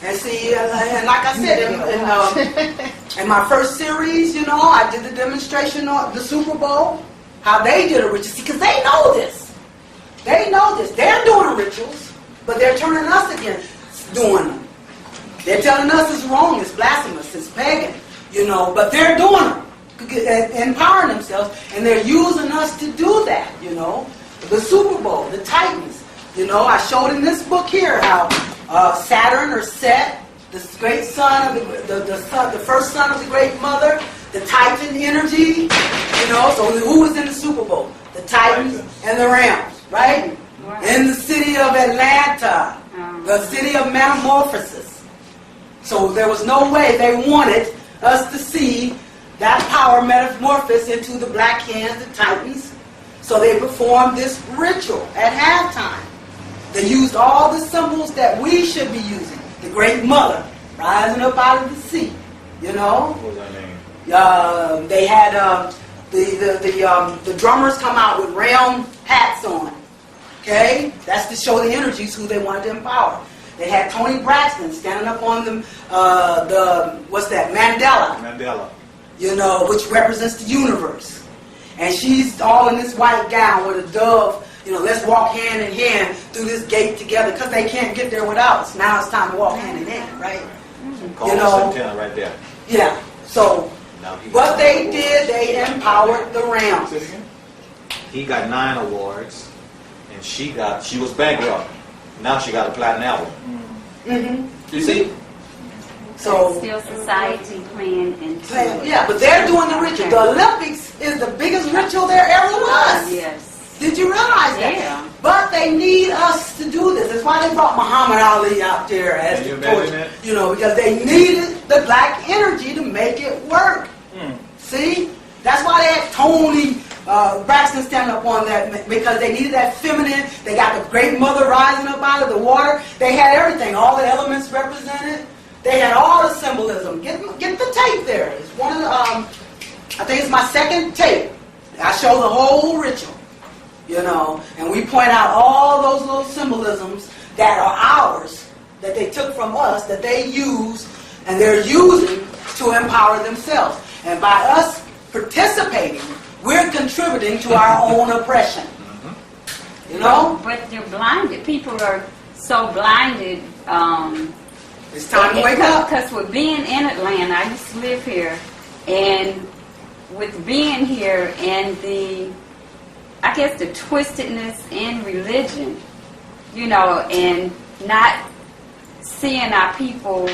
and see, and like I said, in my first series, you know, I did the demonstration on the Super Bowl, how they did a ritual. See, because they know this. They know this. They're doing rituals, but they're turning us against doing them. They're telling us it's wrong, it's blasphemous, it's pagan, you know, but they're doing them. Empowering themselves, and they're using us to do that, you know. The Super Bowl, the Titans, you know. I showed in this book here how Saturn or Set, the great son of the first son of the great mother, the Titan energy, you know. So who was in the Super Bowl? The Titans and the Rams, right? In the city of Atlanta, the city of Metamorphosis. So there was no way they wanted us to see that power metamorphosed into the Black Hands, the Titans. So they performed this ritual at halftime. They used all the symbols that we should be using. The Great Mother rising up out of the sea, you know.
What was that name?
They had the drummers come out with round hats on. Okay, that's to show the energies who they wanted to empower. They had Tony Braxton standing up on the what's that, Mandela. You know, which represents the universe. And she's all in this white gown with a dove, you know, let's walk hand in hand through this gate together, because they can't get there without us. Now it's time to walk hand in hand, right?
You know, right there.
Yeah. So what they did, they empowered the realms.
He got 9 awards, and she was bankrupt. Now she got a platinum album.
Mm-hmm.
You see?
So
still society playing into
yeah, but they're doing the ritual. The Olympics is the biggest ritual there ever was.
Yes.
Did you realize that?
Yeah.
But they need us to do this. That's why they brought Muhammad Ali out there as the torch. You know, because they needed the black energy to make it work. See? That's why they had Tony Braxton standing up on that, because they needed that feminine. They got the Great Mother rising up out of the water. They had everything. All the elements represented. They had all the symbolism. Get the tape there. It's one of the, I think it's my second tape. I show the whole ritual, you know, and we point out all those little symbolisms that are ours, that they took from us, that they use, and they're using to empower themselves. And by us participating, we're contributing to our own oppression. You know?
But they're blinded. People are so blinded.
It's time to wake up.
Because with being in Atlanta, I used to live here, and with being here and the twistedness in religion, you know, and not seeing our people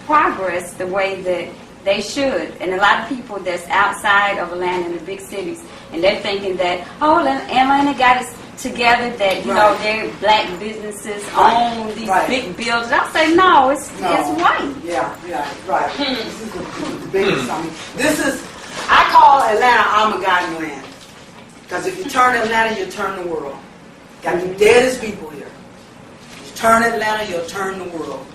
progress the way that they should. And a lot of people that's outside of Atlanta in the big cities, and they're thinking that, oh, Atlanta got it together, that, you know, their black businesses own these big buildings. I say, no, it's white.
Yeah, right. This is the biggest. I mean, I call Atlanta Armageddon land. Because if you turn Atlanta, you turn the world. Got the deadest people here. You turn Atlanta, you'll turn the world.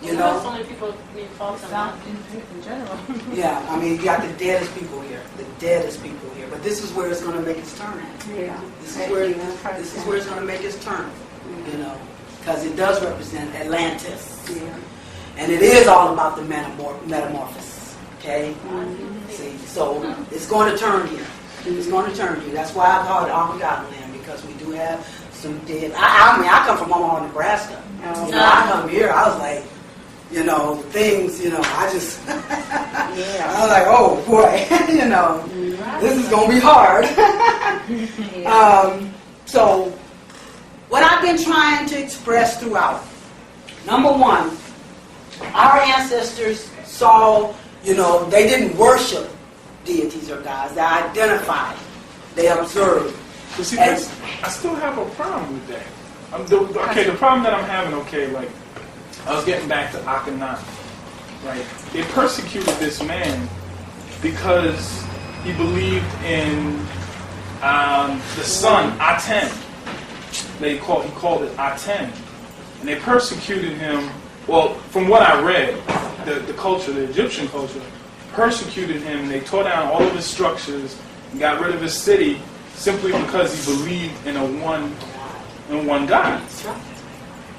You know?
So many people need focus on in general.
Yeah, I mean, you got the deadest people here. The deadest people here. But this is where it's going to make its turn at.
Yeah.
This is where it's going to make its turn. You know? Because it does represent Atlantis.
Yeah.
And it is all about the metamorphosis. Okay? See, so it's going to turn here. It's going to turn here. That's why I call it Armageddon land, because we do have some dead. I mean, I come from Omaha, Nebraska. You know, I come here, I was like, you know, things, you know, I just, I was like, oh boy, you know, this is going to be hard. So, what I've been trying to express throughout, number one, our ancestors saw, you know, they didn't worship deities or gods. They identified. They observed.
But see, I still have a problem with that. The problem that I'm having, like, I was getting back to Akhenaten, right? They persecuted this man because he believed in the sun, Aten. he called it Aten. And they persecuted him. Well, from what I read, the culture, the Egyptian culture, persecuted him, and they tore down all of his structures and got rid of his city simply because he believed in one God.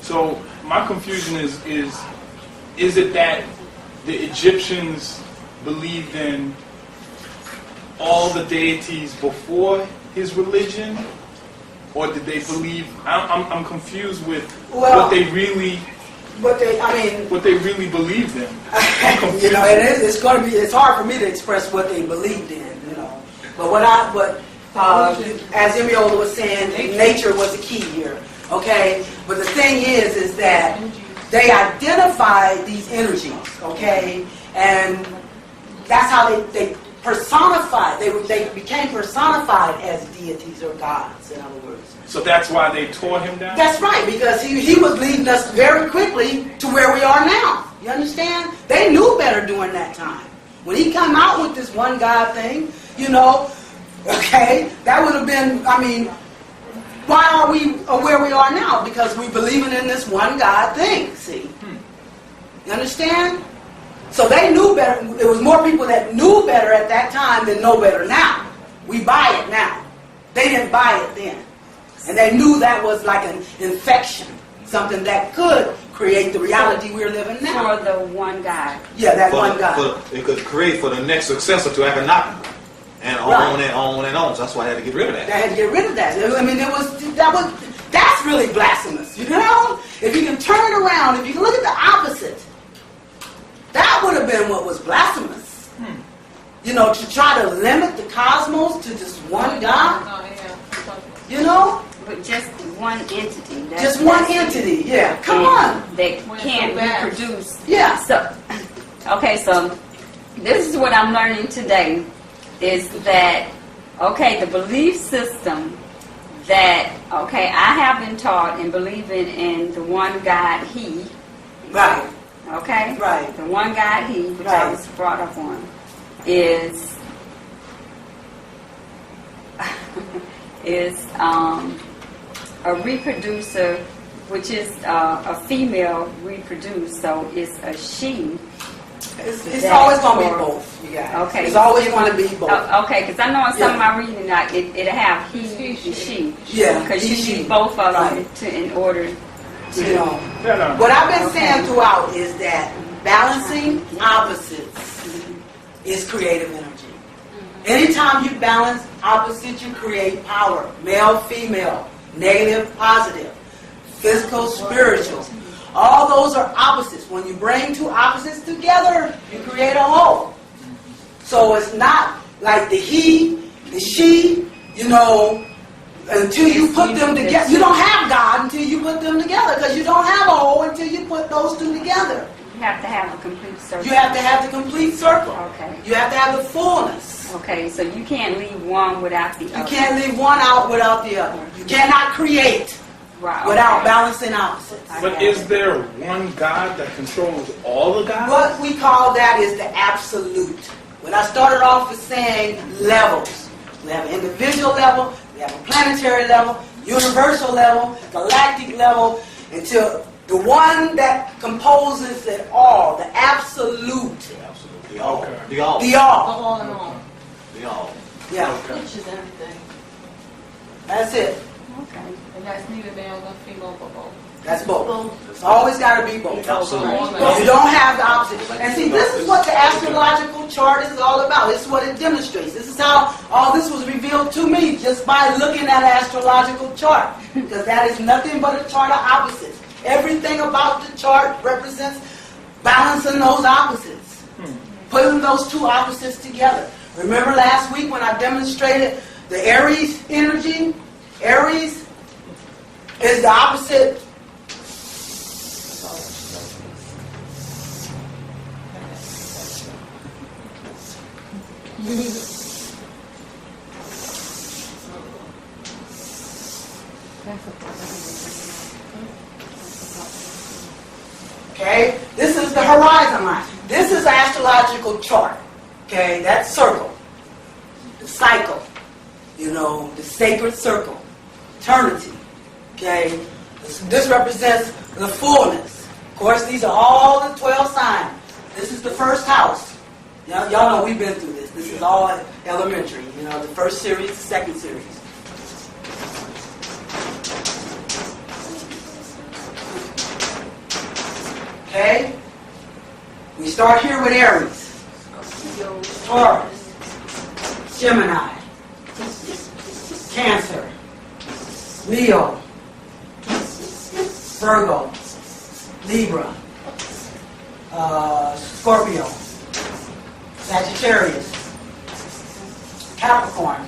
So my confusion is it that the Egyptians believed in all the deities before his religion, or did they believe? I'm confused with what they really believed in.
You know, it's hard for me to express what they believed in, you know. But as Emiola was saying, nature was the key here, okay? But the thing is that they identified these energies, okay? And that's how they personified. They became personified as deities or gods, in other words.
So that's why they tore him down?
That's right, because he was leading us very quickly to where we are now. You understand? They knew better during that time. When he came out with this one God thing, you know, okay, that would have been, why are we where we are now? Because we believing in this one God thing, see? You understand? So they knew better. There was more people that knew better at that time than know better now. We buy it now. They didn't buy it then. And they knew that was like an infection, something that could create the reality we're living now.
For the one God.
Yeah, that one God.
It could create for the next successor to Akhenaten. And on and on and on. So that's why I had to get rid of that.
They had to get rid of that. That's really blasphemous, you know? If you can turn it around, if you can look at the opposite, that would have been what was blasphemous. You know, to try to limit the cosmos to just one God. You know?
But just one entity.
Just one entity, yeah. Come on.
That can't reproduce.
Yeah.
So, okay, so this is what I'm learning today, is that, okay, the belief system that, okay, I have been taught in believing in the one God, He.
Right.
Okay?
Right.
The one God, He, which I was brought up on, is a reproducer, which is a female reproduce, so it's a she.
It's always going to be both, you guys. Okay. It's always going to be both.
Okay, because I know in some of my reading, it'll have he and she.
Yeah.
Because you need both of them in order to...
You know, what I've been saying throughout is that balancing opposites is creative energy. Anytime you balance opposites, you create power. Male, female, negative, positive, physical, spiritual. All those are opposites. When you bring two opposites together, you create a whole. So it's not like the he, the she, you know, until you put them together. You don't have God until you put them together, because you don't have a whole until you put those two together.
You have to have a complete circle.
You have to have the complete circle.
Okay.
You have to have the fullness.
Okay, so you can't leave one without the other.
You can't leave one out without the other. You cannot create without balancing opposites.
But is there one God that controls all the gods?
What we call that is the absolute. When I started off with saying levels, we have an individual level, we have a planetary level, universal level, galactic level, until the one that composes it all, the absolute.
The all.
Okay.
The all.
The all.
All in all.
The all.
Yeah.
Which is everything.
That's it.
Okay.
And that's neither male nor female, but both.
That's both. It's always got to be both.
Absolutely.
You don't have the opposite. And see, this is what the astrological chart is all about. This is what it demonstrates. This is how all this was revealed to me, just by looking at an astrological chart. Because that is nothing but a chart of opposites. Everything about the chart represents balancing those opposites. Putting those two opposites together. Remember last week when I demonstrated the Aries energy? Aries is the opposite. Okay, this is the horizon line. This is astrological chart. Okay, that circle, the cycle, you know, the sacred circle, eternity. Okay? This represents the fullness. Of course, these are all the 12 signs. This is the first house. Y'all know we've been through this. This is all elementary. You know, the first series, the second series. Okay? We start here with Aries, Taurus, Gemini, Cancer, Leo, Virgo, Libra, Scorpio, Sagittarius, Capricorn,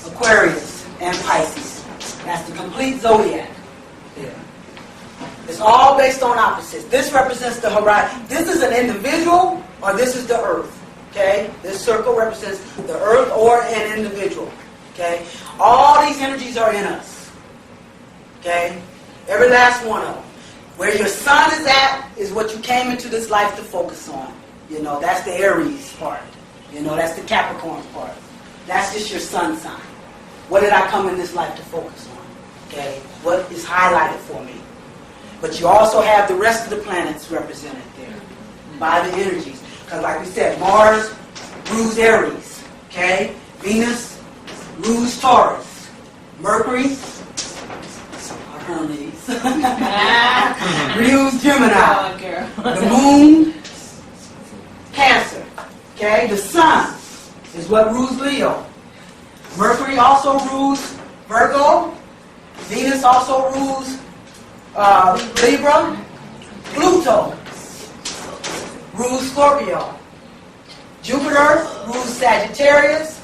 Aquarius, and Pisces. That's the complete zodiac there. It's all based on opposites. This represents the horizon. This is an individual, or this is the earth. Okay? This circle represents the earth or an individual. Okay? All these energies are in us. Okay? Every last one of them. Where your sun is at is what you came into this life to focus on. You know, that's the Aries part. You know, that's the Capricorn part. That's just your sun sign. What did I come in this life to focus on? Okay? What is highlighted for me? But you also have the rest of the planets represented there by the energies. Because like we said, Mars rules Aries. Okay? Venus rules Taurus. Mercury, or Hermes, rules Gemini. The moon, Cancer. Okay? The sun is what rules Leo. Mercury also rules Virgo. Venus also rules Libra. Pluto rules Scorpio. Jupiter rules Sagittarius.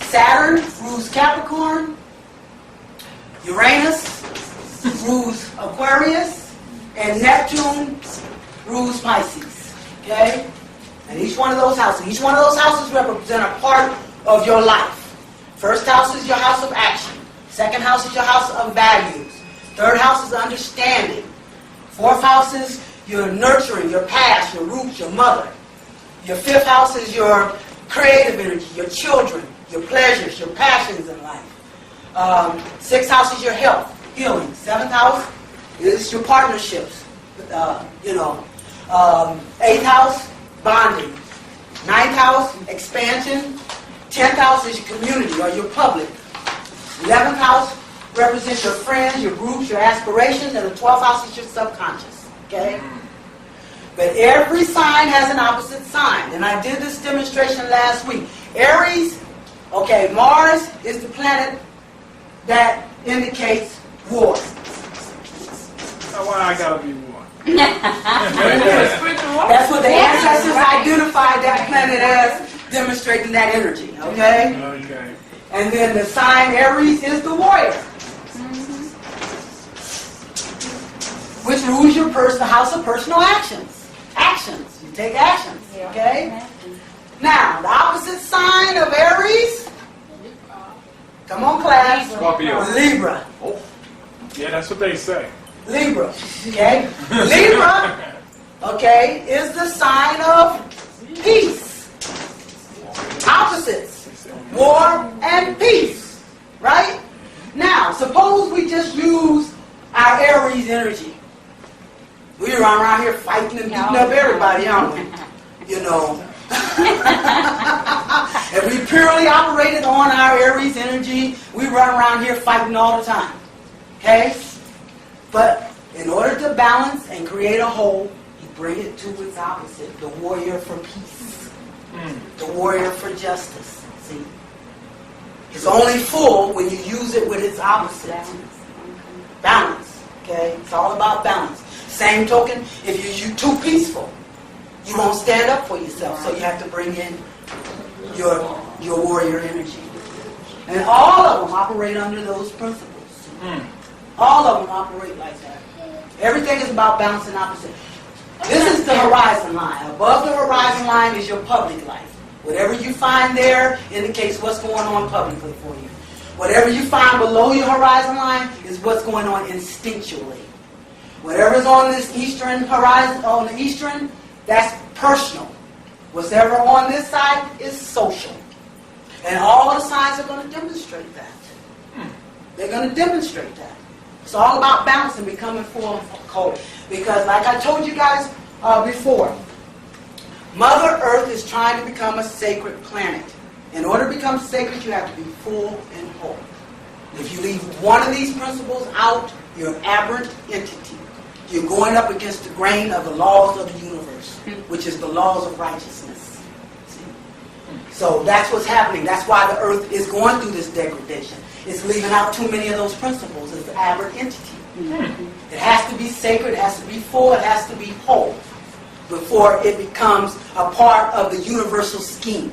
Saturn rules Capricorn. Uranus rules Aquarius. And Neptune rules Pisces. Okay? And each one of those houses represent a part of your life. First house is your house of action. Second house is your house of values. Third house is understanding. Fourth house is your nurturing, your past, your roots, your mother. Your fifth house is your creative energy, your children, your pleasures, your passions in life. Sixth house is your health, healing. Seventh house is your partnerships. Eighth house, bonding. Ninth house, expansion. 10th house is your community or your public. 11th house represents your friends, your groups, your aspirations, and the 12th house is your subconscious. Okay? But every sign has an opposite sign. And I did this demonstration last week. Aries, okay, Mars is the planet that indicates war.
Now why I gotta be war?
That's what the ancestors identified that planet as, demonstrating that energy. Okay?
Okay.
And then the sign Aries is the warrior, which rules your the house of personal actions. Actions. You take actions. Okay? Now, the opposite sign of Aries, come on class,
Scorpio.
Libra.
Yeah, that's what they say.
Libra. Okay? Libra, okay, is the sign of peace. Opposites. War and peace. Right? Now, suppose we just use our Aries energy. We run around here fighting and beating up everybody, aren't we? You know. If we purely operated on our Aries energy, we run around here fighting all the time. Okay? But in order to balance and create a whole, you bring it to its opposite, the warrior for peace. The warrior for justice. See? It's only full when you use it with its opposite. Balance. Okay? It's all about balance. Same token, if you're too peaceful, you won't stand up for yourself. So you have to bring in your warrior energy. And all of them operate under those principles. All of them operate like that. Everything is about balance and opposite. This is the horizon line. Above the horizon line is your public life. Whatever you find there indicates what's going on publicly for you. Whatever you find below your horizon line is what's going on instinctually. Whatever's on this eastern horizon, on the eastern, that's personal. Whatever on this side is social. And all the signs are going to demonstrate that. They're going to demonstrate that. It's all about balance and becoming full and whole. Because like I told you guys before, Mother Earth is trying to become a sacred planet. In order to become sacred, you have to be full and whole. If you leave one of these principles out, you're an aberrant entity. You're going up against the grain of the laws of the universe, which is the laws of righteousness. See? So that's what's happening. That's why the earth is going through this degradation. It's leaving out too many of those principles. It's an aberrant entity. It has to be sacred, it has to be full, it has to be whole before it becomes a part of the universal scheme,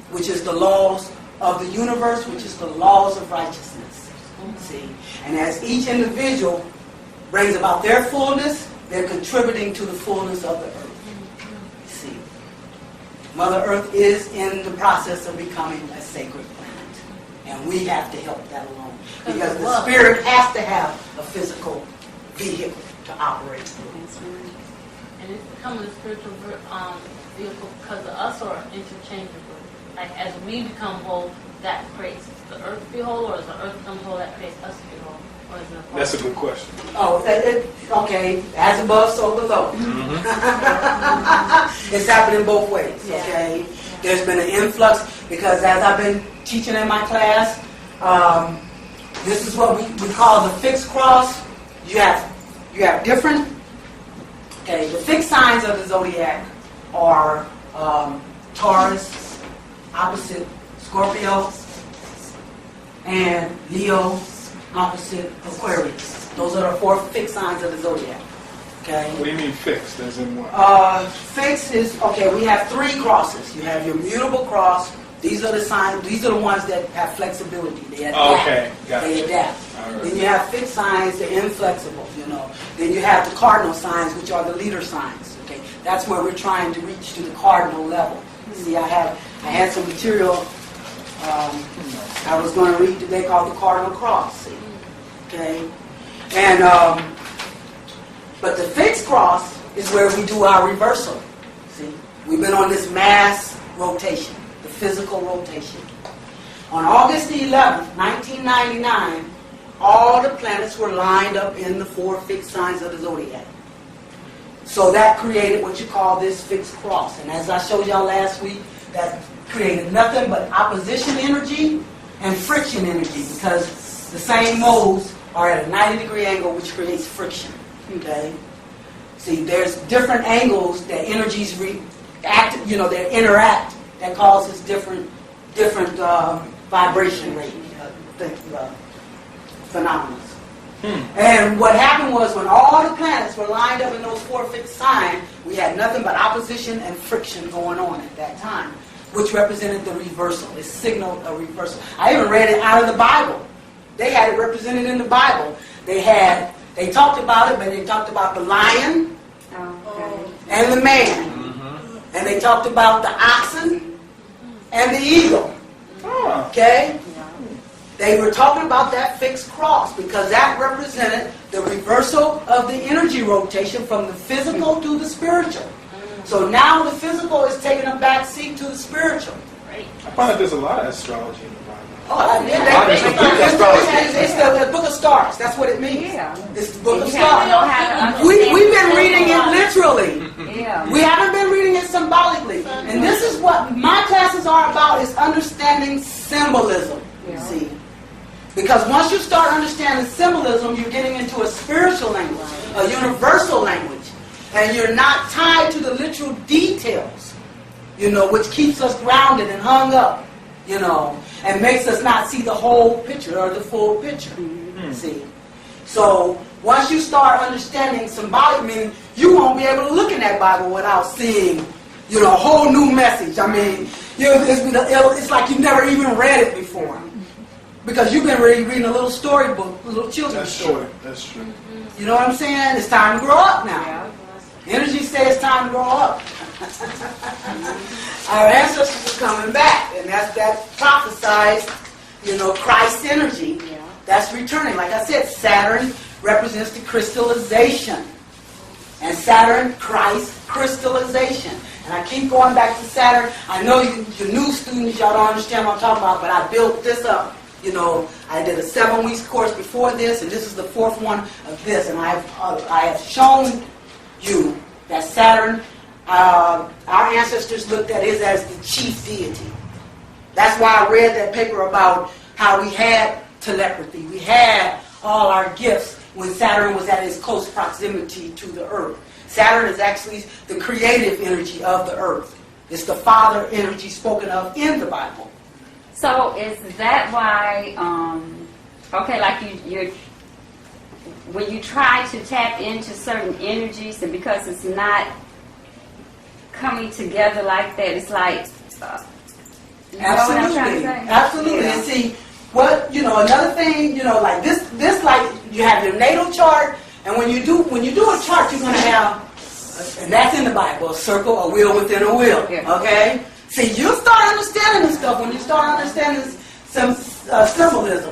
which is the laws of the universe, which is the laws of righteousness. See? And as each individual brings about their fullness, they're contributing to the fullness of the earth. See? Mother Earth is in the process of becoming a sacred planet. And we have to help that along. Because the spirit has to have a physical vehicle to operate through.
And it's becoming a spiritual vehicle because us are interchangeable. Like as we become whole, that creates the earth to be whole, or as the earth becomes whole, that creates us to be whole? Or is it a
That's a good question.
Oh, okay. As above, so below. It's happening both ways, okay? There's been an influx because as I've been teaching in my class, this is what we call the fixed cross. You have different, okay, the fixed signs of the zodiac are Taurus, opposite Scorpio, and Leo, opposite Aquarius. Those are the 4 fixed signs of the zodiac. Okay.
What do you mean fixed? As in what?
Fixed is, okay, we have 3 crosses. You have your mutable cross. These are the signs, these are the ones that have flexibility. They adapt.
Okay, gotcha.
They adapt.
Right.
Then you have fixed signs, they're inflexible, you know. Then you have the cardinal signs, which are the leader signs. Okay. That's where we're trying to reach to the cardinal level. See, I had some material I was going to read today called the Cardinal Cross. See? Okay. And but the fixed cross is where we do our reversal. See, we've been on this mass rotation, the physical rotation. On August the 11th, 1999, all the planets were lined up in the 4 fixed signs of the zodiac. So that created what you call this fixed cross. And as I showed y'all last week, that created nothing but opposition energy and friction energy, because the same modes are at a 90-degree angle, which creates friction. Okay? See, there's different angles that energies react, they interact, that causes different vibration rate phenomena. And what happened was when all the planets were lined up in those 4 fixed signs, we had nothing but opposition and friction going on at that time, which represented the reversal. It signaled a reversal. I even read it out of the Bible. They had it represented in the Bible. They talked about it, but they talked about the lion and the man. And they talked about the oxen and the eagle. Okay? They were talking about that fixed cross because that represented the reversal of the energy rotation from the physical to the spiritual. So now the physical is taking a back seat to the spiritual.
Right.
I find that there's a lot of astrology in the Bible.
It's the book of stars. That's what it means.
Yeah.
It's the book of
You have to know how to
stars.
understand
We've been
the
reading it
symbol.
literally.
Yeah.
We haven't been reading it symbolically. And this is what my classes are about, is understanding symbolism.
Yeah.
See? Because once you start understanding symbolism, you're getting into a spiritual language, a universal language. And you're not tied to the literal details, which keeps us grounded and hung up, and makes us not see the whole picture or the full picture. See? So once you start understanding symbolic meaning, you won't be able to look in that Bible without seeing, a whole new message. I mean, it's like you've never even read it before. Because you've been reading a little storybook, a little children's story.
That's true.
You know what I'm saying? It's time to grow up now. Energy says it's time to grow up. Our ancestors are coming back, and that's that prophesized, Christ energy. That's returning. Like I said, Saturn represents the crystallization. And Saturn, Christ, crystallization. And I keep going back to Saturn. I know you new students, y'all don't understand what I'm talking about, but I built this up, You know, I did a 7-week course before this, and this is the 4th one of this. And I have shown you that Saturn, our ancestors looked at it as the chief deity. That's why I read that paper about how we had telepathy. We had all our gifts when Saturn was at its close proximity to the Earth. Saturn is actually the creative energy of the Earth. It's the father energy spoken of in the Bible.
So is that why, okay, like you're, when you try to tap into certain energies, and because it's not coming together like that, it's like, you know what I'm trying to say?
Absolutely.
Yeah.
And see, what, you know, another thing, you know, like this, like you have your natal chart, and when you do a chart, you're going to have, and that's in the Bible, a circle, a wheel within a wheel.
Yeah.
Okay? See, you'll start understanding this stuff when you start understanding some symbolism.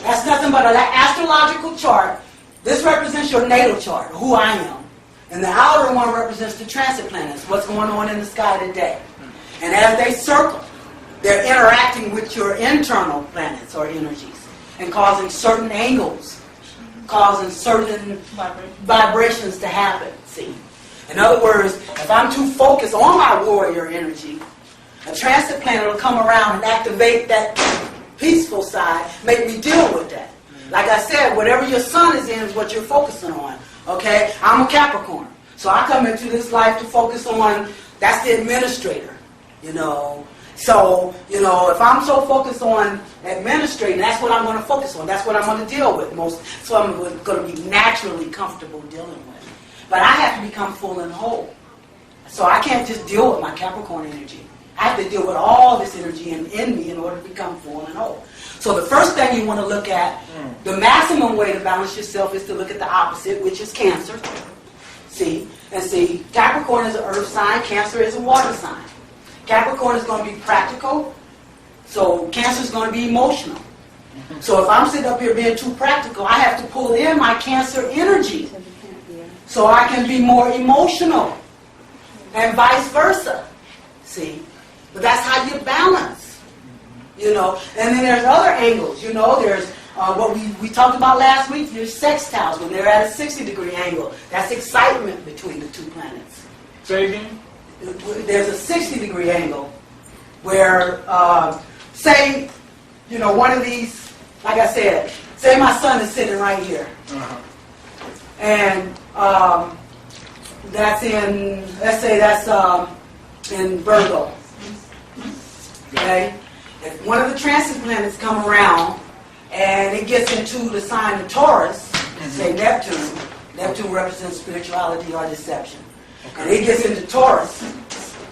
That's nothing but an astrological chart. This represents your natal chart, who I am. And the outer one represents the transit planets, what's going on in the sky today. And as they circle, they're interacting with your internal planets or energies and causing certain angles, causing certain vibrations to happen, see. In other words, if I'm too focused on my warrior energy, a transit planet will come around and activate that peaceful side, make me deal with that. Like I said, whatever your sun is in is what you're focusing on. Okay? I'm a Capricorn. So I come into this life to focus on, that's the administrator, you know. So, you know, if I'm so focused on administrating, that's what I'm going to focus on. That's what I'm going to deal with most. So I'm going to be naturally comfortable dealing with. But I have to become full and whole. So I can't just deal with my Capricorn energy. I have to deal with all this energy in me in order to become full and whole. So the first thing you want to look at, the maximum way to balance yourself is to look at the opposite, which is Cancer. See? And see, Capricorn is an earth sign, Cancer is a water sign. Capricorn is going to be practical, so Cancer is going to be emotional. So if I'm sitting up here being too practical, I have to pull in my Cancer energy so I can be more emotional, and vice versa. See? But that's how you balance, you know. And then there's other angles, you know. There's what we talked about last week. There's sextiles when they're at a 60-degree angle. That's excitement between the two planets.
Say again?
There's a 60-degree angle where, say, you know, one of these, like I said, say my son is sitting right here.
Uh-huh.
And that's in, let's say that's in Virgo. Okay? If one of the transit planets come around and it gets into the sign of Taurus, say Neptune represents spirituality or deception. Okay. And it gets into Taurus,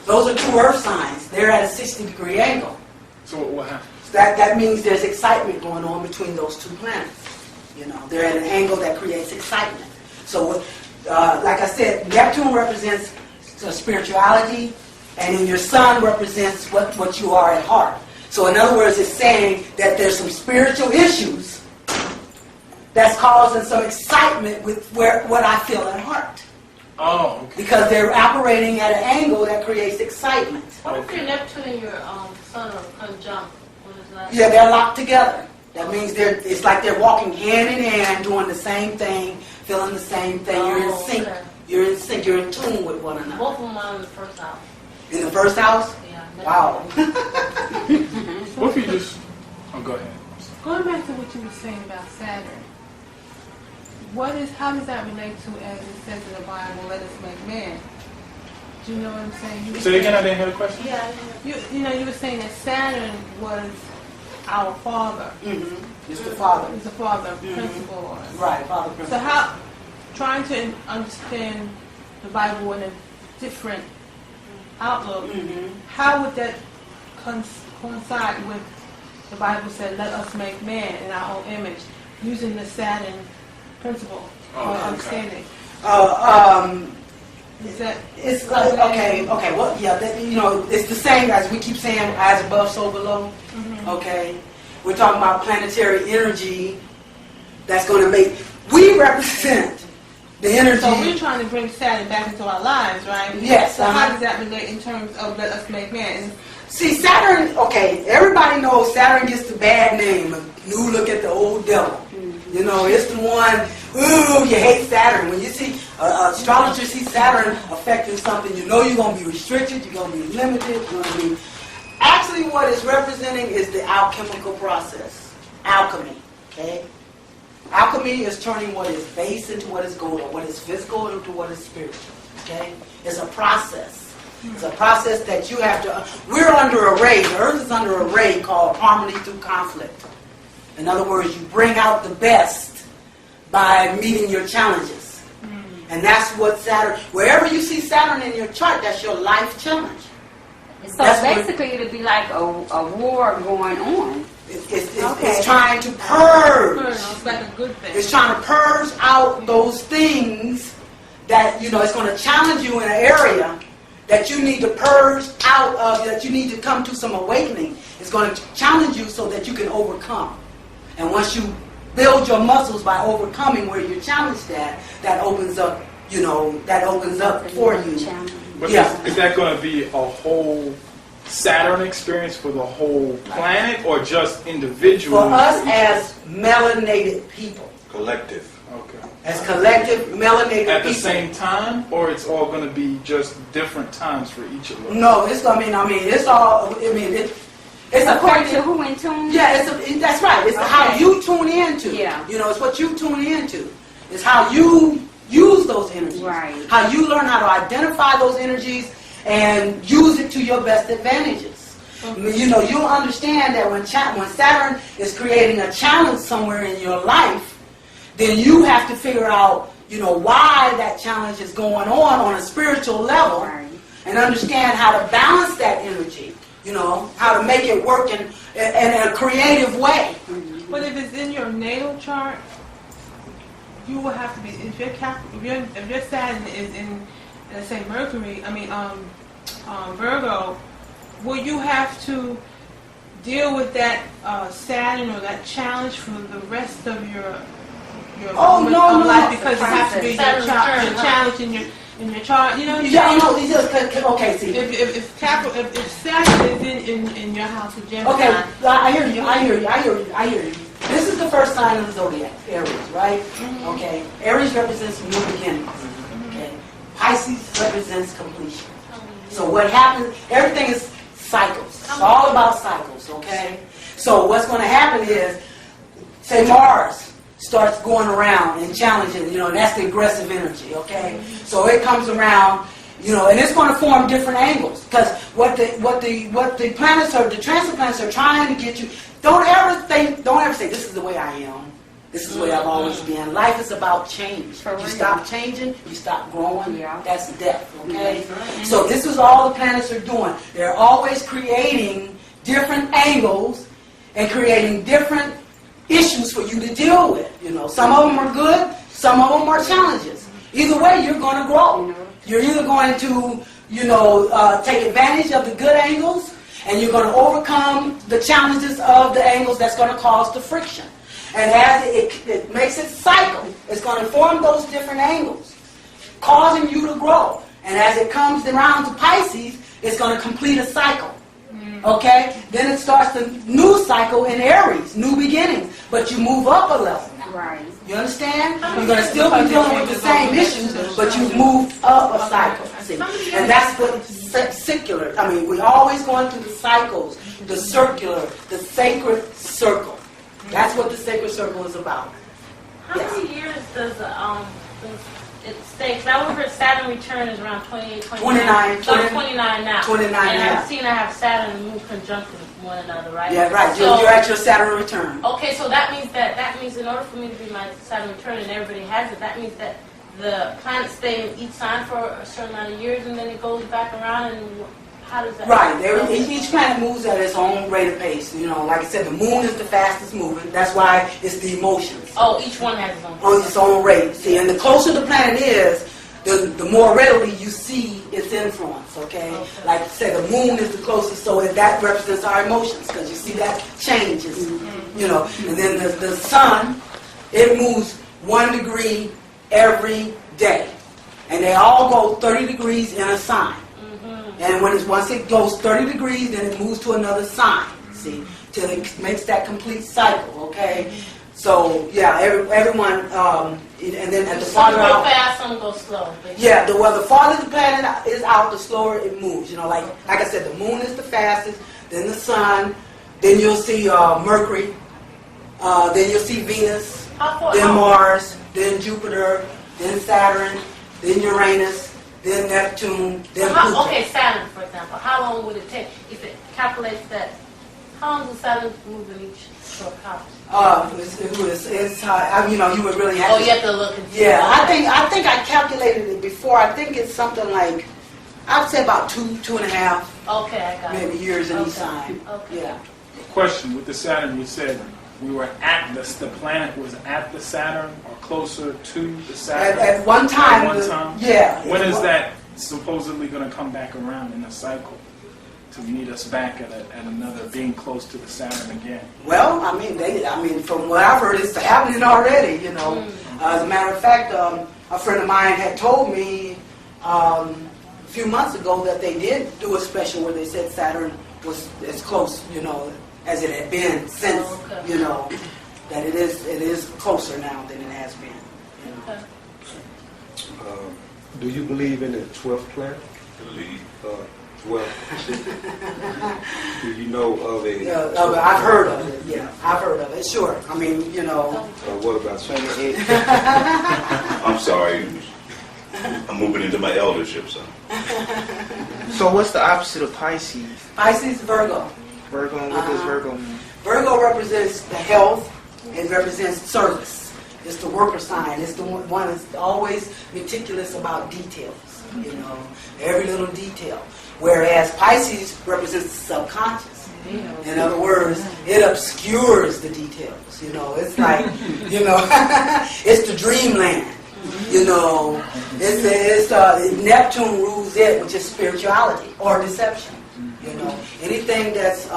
those are two earth signs. They're at a 60-degree angle.
So what happens?
That means there's excitement going on between those two planets. You know, they're at an angle that creates excitement. So, like I said, Neptune represents spirituality, and then your sun represents what you are at heart. So, in other words, it's saying that there's some spiritual issues that's causing some excitement with what I feel at heart.
Oh, okay.
Because they're operating at an angle that creates excitement.
What if your Neptune and your sun are conjunct? What is that?
Yeah, they're locked together. That means it's like they're walking hand in hand, doing the same thing, feeling the same thing. You're in sync.
Okay.
You're in sync. You're in tune with one another.
Both of them are in the first house.
In the first house?
Yeah.
Wow.
What if you just... Oh, go ahead.
Going back to what you were saying about Saturn, how does that relate to, as it says in the Bible, let us make man? Do you know what I'm saying? You were
Say again, I
saying-
didn't hear the question.
Yeah.
You know, you were saying that Saturn was our father.
Mm-hmm. It's the father.
It's the father,
Mhm.
principle. Or,
Right, father principle.
So trying to understand the Bible in a different outlook, how would that coincide with the Bible said, let us make man in our own image, using the Saturn principle or
okay.
understanding? Is that
It's like, okay, well, yeah, you know, it's the same as we keep saying, as above, so below. Okay? We're talking about planetary energy that's going to make, we represent the energy.
So we're trying to bring Saturn back into our lives, right?
Yes.
So how does that relate in terms of let us make man? And
See, Saturn, okay, everybody knows Saturn gets the bad name. A new look at the old devil. You know, it's the one, ooh, you hate Saturn. When you see astrologers see Saturn affecting something, you know you're going to be restricted, you're going to be limited, you're going to be... Actually, what it's representing is the alchemical process. Alchemy, okay? Alchemy is turning what is base into what is gold, or what is physical into what is spiritual, okay? It's a process. It's a process that you have to... We're under a ray. The earth is under a ray called harmony through conflict. In other words, you bring out the best by meeting your challenges. And that's what Saturn... Wherever you see Saturn in your chart, that's your life challenge.
So
That's
basically, it'd be like a war going on.
It's trying to purge.
It's like a good thing.
It's trying to purge out those things that, you know, it's going to challenge you in an area that you need to purge out of, that you need to come to some awakening. It's going to challenge you so that you can overcome. And once you build your muscles by overcoming where you're challenged at, that opens up, you know, that opens up for you.
But
Yeah.
is that going to be a whole Saturn experience for the whole planet, or just individual?
For us as melanated people,
Collective.
Okay.
as collective melanated
At the
people.
same time, or it's all going to be just different times for each of us?
No, it's, it's all, it's
According to
affecting.
who in tune?
Yeah, that's right. It's how
Okay.
you tune into.
Yeah.
You know, it's what you tune into. It's how you use those energies.
Right.
How you learn how to identify those energies and use it to your best advantages. You know, you'll understand that when Saturn is creating a challenge somewhere in your life, then you have to figure out, you know, why that challenge is going on a spiritual level,
Right.
and understand how to balance that energy. You know, how to make it work in a creative way.
But if it's in your natal chart, you will have to be, if your Saturn is in, let's say Mercury, Virgo, will you have to deal with that Saturn or that challenge for the rest of your
Oh, no, no.
life, because it has to be your
Saturn return,
challenge in your chart? You know what I'm
Yeah,
saying?
no, it's just, okay, see.
If Saturn is in your house of Gemini,
Okay, I hear you. This is the first sign of the zodiac, Aries, right? Okay, Aries represents new beginnings. Okay, Pisces represents completion. So what happens? Everything is cycles. It's all about cycles. Okay. So what's going to happen is, say Mars starts going around and challenging. You know, and that's the aggressive energy. Okay. So it comes around. You know, and it's going to form different angles, because what the planets are, the transit planets are trying to get you. Don't ever say this is the way I am. This is the way I've always been. Life is about change.
For
You
real.
stop changing, you stop growing.
Yeah.
That's death. Okay. So this is all the planets are doing. They're always creating different angles and creating different issues for you to deal with. You know, some of them are good, some of them are challenges. Either way, you're going to grow. You're either going to, take advantage of the good angles, and you're going to overcome the challenges of the angles that's going to cause the friction. And as it makes it cycle, it's going to form those different angles, causing you to grow. And as it comes around to Pisces, it's going to complete a cycle. Okay? Then it starts the new cycle in Aries, new beginnings. But you move up a level.
Right.
You understand? You're going to still be dealing with the same issues, but you've moved up a cycle. See? And that's what secular. We're always going through the cycles, the circular, the sacred circle. That's what the sacred circle is about.
How many years does it stay? Because I remember Saturn return is around 28, 29. 29 now.
29
and
now.
I've seen I have Saturn and Moon conjunct with one another, right?
Yeah, right.
So,
You're at your Saturn return.
okay, so that means in order for me to be my Saturn return, and everybody has it, that means that the planets stay in each sign for a certain amount of years, and then it goes back around, and how does that
Right. Each planet moves at its own rate of pace. You know, like I said, the moon is the fastest moving. That's why it's the emotions.
Oh, each one has its own.
On its own rate. See, and the closer the planet is, the more readily you see its influence, okay? Like I said, the moon is the closest, so that represents our emotions, because you see that changes, And then the sun, it moves 1 degree every day. And they all go 30 degrees in a sign. And once it goes 30 degrees, then it moves to another sign, see, till it makes that complete cycle, okay? So, yeah, everyone, and then at the
Some
farther
go
out,
fast, some go slow.
yeah, the farther the planet is out, the slower it moves. You know, like I said, the moon is the fastest, then the sun, then you'll see Mercury, then you'll see Venus, then Mars, then Jupiter, then Saturn, then Uranus, then Neptune, then Pluto.
Okay, Saturn, for example. How long would it take if it calculates that? How long does Saturn move in each short house?
You know, you would really have
Oh,
to.
you have to look and see.
Yeah, I think I calculated it before. I think it's something like, I'd say about 2.5
Okay, I got it.
maybe years in each
Okay.
sign.
Okay.
Yeah.
Question with the Saturn, you said we were at the planet was at the Saturn or closer to the Saturn?
At one time.
At one time?
Yeah.
When is that supposedly going to come back around in a cycle to meet us back at another, being close to the Saturn again?
Well, I mean, from what I've heard, it's happening already, you know. As a matter of fact, a friend of mine had told me a few months ago that they did do a special where they said Saturn was as close, you know, as it had been since, you know, that it is closer now than it has been. You know.
Okay.
Do you believe in the 12th planet?
Believe.
Well, do you know of a...
I've heard of it, yeah. I've heard of it, sure. I mean, you know.
what about planet 8?
I'm sorry. I'm moving into my eldership, so.
So what's the opposite of Pisces?
Pisces, Virgo.
Virgo, and what does Virgo mean?
Virgo represents the health. It represents service. It's the worker sign. It's the one that's always meticulous about details, you know, every little detail. Whereas Pisces represents the subconscious. In other words, it obscures the details, you know. It's like, you know, it's the dreamland, you know. It's Neptune rules it, which is spirituality or deception, you know. Anything that's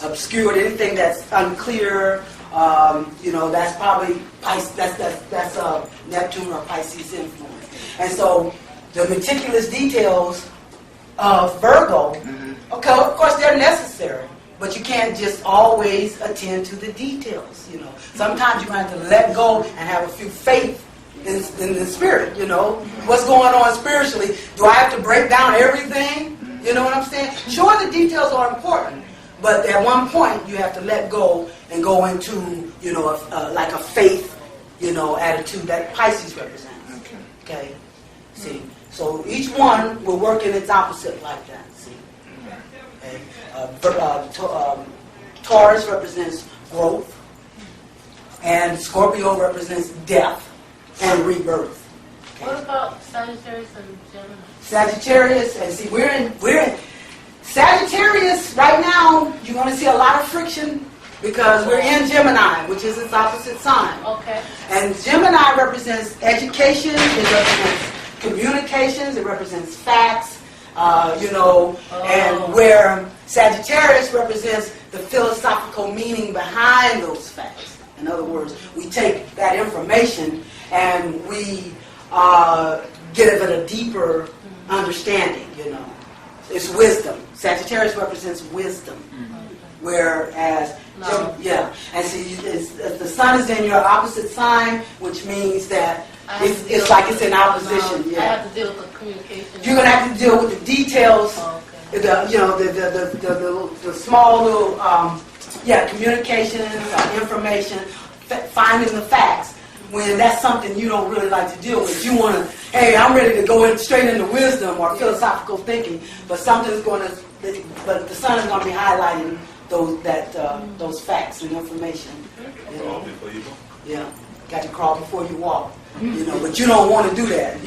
obscured, anything that's unclear, you know, that's probably that's Neptune or Pisces influence. And so the meticulous details of Virgo, okay, of course they're necessary, but you can't just always attend to the details, you know. Sometimes you're going to have to let go and have a few faith in the spirit, you know. What's going on spiritually? Do I have to break down everything? You know what I'm saying? Sure, the details are important, but at one point you have to let go and go into, you know, like a faith, you know, attitude that Pisces represents. Okay? See? So each one will work in its opposite like that. See? Okay? Taurus represents growth, and Scorpio represents death and rebirth. Okay?
What about Sagittarius and Gemini?
Sagittarius, and see, we're in Sagittarius right now. You're going to see a lot of friction because we're in Gemini, which is its opposite sign.
Okay.
And Gemini represents education. It represents communications. It represents facts. You know, and where Sagittarius represents the philosophical meaning behind those facts. In other words, we take that information and we give it a deeper understanding, you know. It's wisdom. Sagittarius represents wisdom. Whereas, and see, the sun is in your opposite sign, which means that it's like it's in opposition.
I have to deal with the communication.
You're going to have to deal with the details, the small little, communications, information, finding the facts. When that's something you don't really like to deal with. You want to, hey, I'm ready to go straight into wisdom or philosophical thinking, but but the sun is going to be highlighting those facts and information. You know?
Crawl before you go.
Yeah, got to crawl before you walk. You know, but you don't want to do that.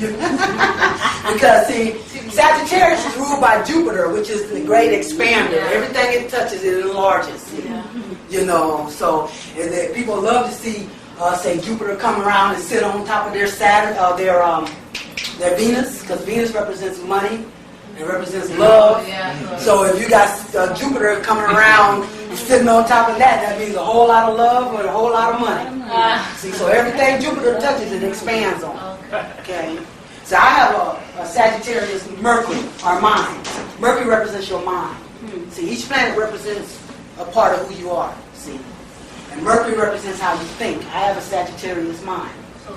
Because, see, Sagittarius is ruled by Jupiter, which is the great expander. Everything it touches, it enlarges. You know, so and people love to see, say, Jupiter come around and sit on top of their Saturn, their Venus, because Venus represents money. It represents love. So if you got Jupiter coming around and sitting on top of that, that means a whole lot of love or a whole lot of money. See, so everything Jupiter touches, it expands on. Okay. So I have a Sagittarius, Mercury, our mind. Mercury represents your mind. See, each planet represents a part of who you are. See, and Mercury represents how you think. I have a Sagittarius mind.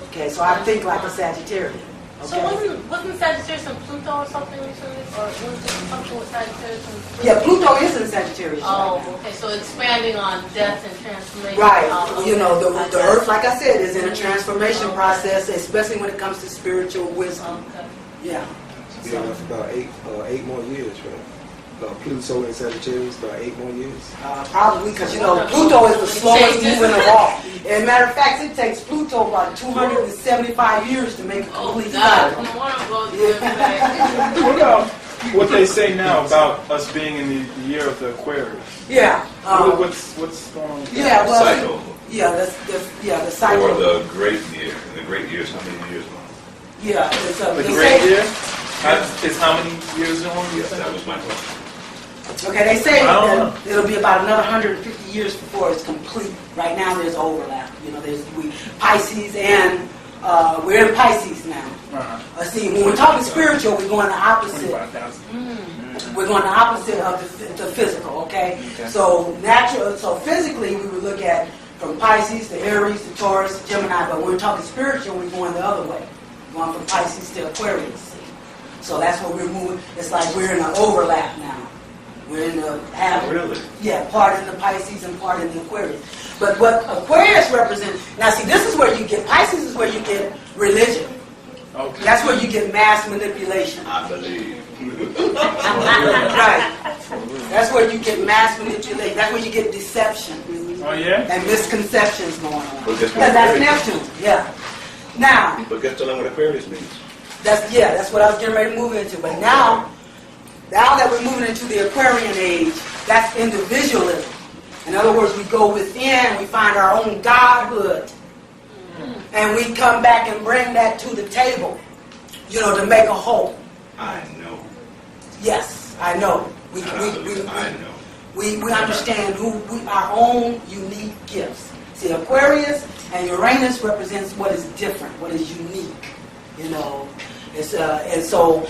Okay, so I think like a Sagittarian.
So
Okay.
wasn't Sagittarius and Pluto or something recently? Or was it something with Sagittarius and Pluto?
Yeah, Pluto is in Sagittarius.
Oh,
right now.
okay. So expanding on death and transformation.
Right.
Oh,
You know,
okay.
the Earth, like I said, is in a transformation process, especially when it comes to spiritual wisdom.
Okay.
Yeah.
Be enough about 8 more years, right? Pluto and Sagittarius, about 8 more years.
Probably because, you know, Pluto is the slowest moving of all. As a matter of fact, it takes Pluto about 275 years to make a
Oh,
complete
God.
cycle.
No wonder we'll do it.
What about what they say now about us being in the year of the Aquarius?
Yeah.
What's going on with that?
Yeah, well,
Cycle.
yeah, the
Or
cycle.
the great year. And the great year is how many years long?
Yeah, it's
The
they
great
say,
year is how many years long? You
Yes,
think?
that was my question.
okay, they say
I don't
that it'll be about another 150 years before it's complete. Right now, there's overlap. You know, Pisces and we're in Pisces now. See, when we're talking spiritual, we're going the opposite.
25,000.
We're going the opposite of the physical, okay? So physically, we would look at from Pisces to Aries to Taurus to Gemini, but when we're talking spiritual, we're going the other way. We're going from Pisces to Aquarius. See? So that's what we're moving. It's like we're in an overlap now. We're in the
Really?
Yeah, part in the Pisces and part in the Aquarius. But what Aquarius represents, now see, this is where you get, Pisces is where you get religion.
Okay.
That's where you get mass manipulation.
I believe.
Right. That's where you get mass manipulation. That's where you get deception
Oh yeah.
and misconceptions going on.
But guess what
Because that's
Aquarius
Neptune, yeah. Now,
But guess what Aquarius means?
that's what I was getting ready to move into. But now that we're moving into the Aquarian age, that's individualism. In other words, we go within, we find our own godhood, and we come back and bring that to the table, to make a whole.
I know.
Yes, I know. We understand our own unique gifts. See, Aquarius and Uranus represents what is different, what is unique. And so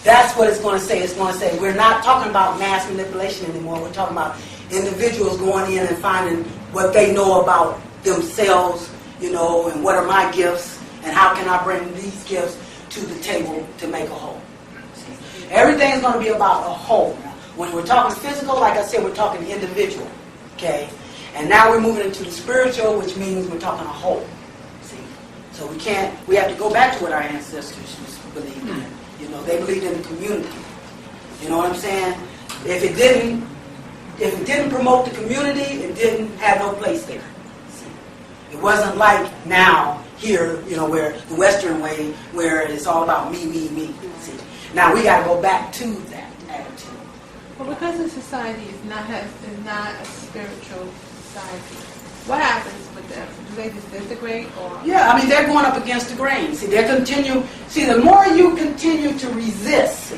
that's what it's going to say. It's going to say we're not talking about mass manipulation anymore. We're talking about individuals going in and finding what they know about themselves, and what are my gifts, and how can I bring these gifts to the table to make a whole. Everything's going to be about a whole. When we're talking physical, like I said, we're talking individual. Okay? And now we're moving into the spiritual, which means we're talking a whole. See? So we have to go back to what our ancestors believed in. They believed in the community. You know what I'm saying? If it didn't promote the community, it didn't have no place there. See? It wasn't like now here, where the Western way, where it's all about me, me, me. See? Now we got to go back to that attitude.
Well, because the society is not a spiritual society, what happens with them? Do they disintegrate or?
Yeah, I mean they're going up against the grain. See, the more you continue to resist,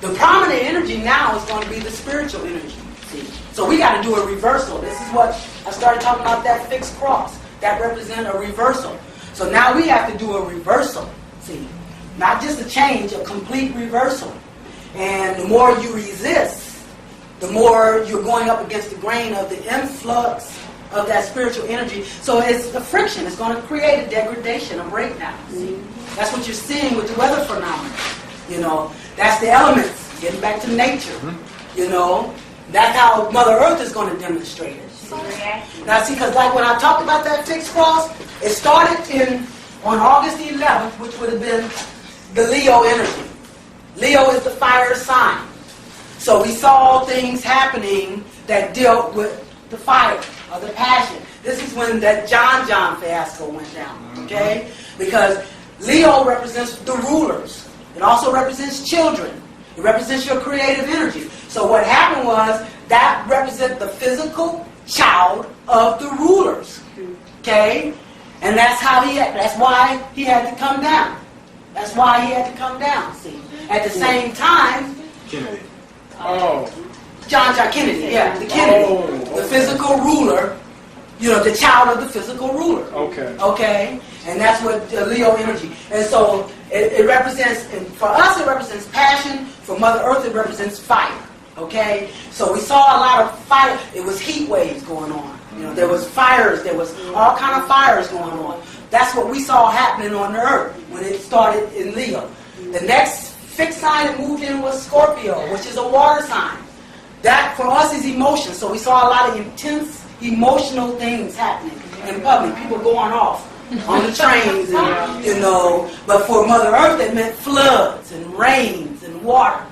the prominent energy now is going to be the spiritual energy. See, so we got to do a reversal. This is what I started talking about, that fixed cross that represents a reversal. So now we have to do a reversal. See. Not just a change, a complete reversal. And the more you resist, the more you're going up against the grain of the influx of that spiritual energy. So it's a friction. It's going to create a degradation, a breakdown. See? That's what you're seeing with the weather phenomena. That's the elements, getting back to nature. That's how Mother Earth is going to demonstrate it. Now see, because like when I talked about that fixed cross, it started on August the 11th, which would have been the Leo energy. Leo is the fire sign. So we saw things happening that dealt with the fire or the passion. This is when that John fiasco went down, okay? Because Leo represents the rulers. It also represents children. It represents your creative energy. So what happened was that represents the physical child of the rulers, okay? And that's why he had to come down. That's why he had to come down, see. At the same time,
Kennedy.
Oh.
John Kennedy, the Kennedy, the physical ruler, the child of the physical ruler.
Okay.
Okay? And that's what the Leo energy. And so It represents, and for us it represents passion. For Mother Earth it represents fire. Okay, so we saw a lot of fire. It was heat waves going on. You know, there was fires. There was all kind of fires going on. That's what we saw happening on the Earth when it started in Leo. The next fixed sign that moved in was Scorpio, which is a water sign. That for us is emotion. So we saw a lot of intense emotional things happening in public. People going off on the trains, and, you know. But for Mother Earth, it meant floods and rains and water.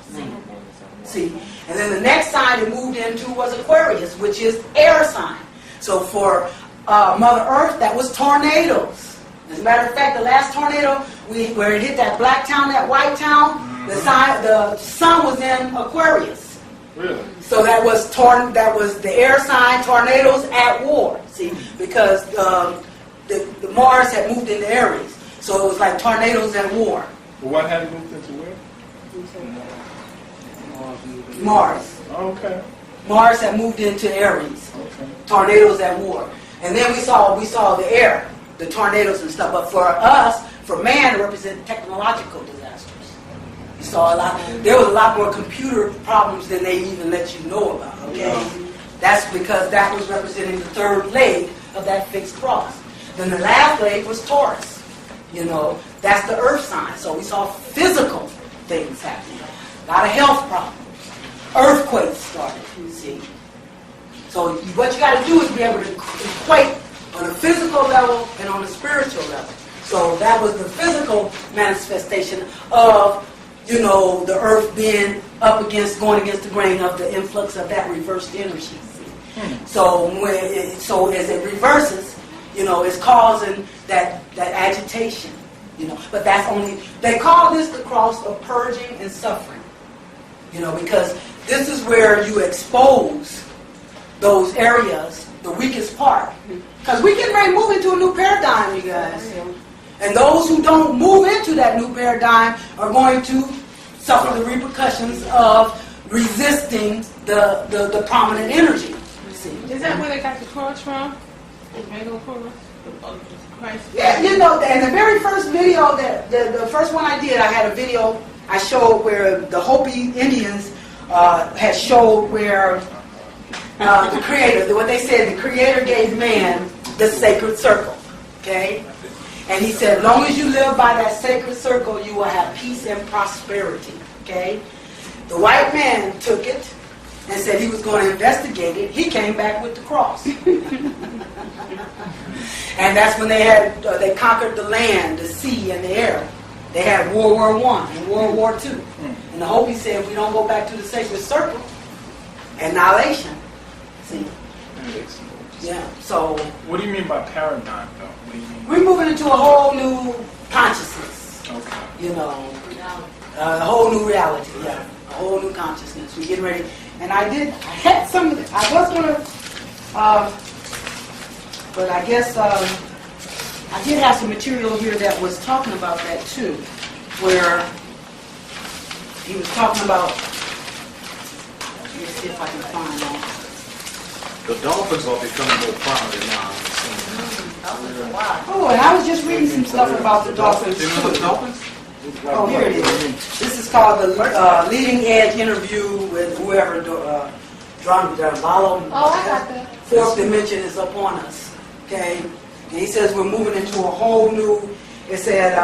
See, and then the next sign it moved into was Aquarius, which is air sign. So for Mother Earth, that was tornadoes. As a matter of fact, the last tornado, where it hit that black town, that white town, the sun was in Aquarius.
Really?
So that was the air sign, tornadoes at war. See, because the Mars had moved into Aries, so it was like tornadoes at war.
Well, what had moved into where?
Mars.
Oh, okay.
Mars had moved into Aries.
Okay.
Tornadoes at war. And then we saw the air, the tornadoes and stuff. But for us, for man, it represented technological disasters. You saw a lot. There was a lot more computer problems than they even let you know about. Okay, that's because that was representing the third leg of that fixed cross. Then the last leg was Taurus. You know, that's the earth sign. So we saw physical things happening. A lot of health problems. Earthquakes started, you see. So what you got to do is be able to equate on a physical level and on a spiritual level. So that was the physical manifestation of, you know, the earth being going against the grain of the influx of that reversed energy. So as it reverses, you know, it's causing that agitation, you know. But that's only, they call this the cross of purging and suffering, you know, because this is where you expose those areas, the weakest part. Because we're getting ready to move into a new paradigm, you guys. And those who don't move into that new paradigm are going to suffer the repercussions of resisting the prominent energy. See?
Is that where they got the cross from? The Mango cross? Christ?
Yeah, you know, and the very first video, the first one I did, I had a video I showed where the Hopi Indians had showed where the Creator, what they said, the Creator gave man the sacred circle, okay? And he said, as long as you live by that sacred circle, you will have peace and prosperity, okay? The white man took it and said he was going to investigate it. He came back with the cross. And that's when they conquered the land, the sea, and the air. They had World War I and World War II. And the Hopi said, if we don't go back to the sacred circle, annihilation. See? Yeah, so...
What do you mean by paradigm, though? What do you mean?
We're moving into a whole new consciousness.
Okay.
You know, a whole new reality, yeah. A whole new consciousness. We're getting ready. And I had some of it. I was going to... but I guess I did have some material here that was talking about that too, where he was talking about, let me see if I can find that.
The dolphins are becoming more prominent now.
Oh, and I was just reading some stuff about the dolphins
Do you remember the
too.
dolphins?
Oh, here it is. This is called the Leading Edge Interview with whoever,
Oh, I got that.
Fourth dimension is upon us. Okay? And he says we're moving into a whole new, it said,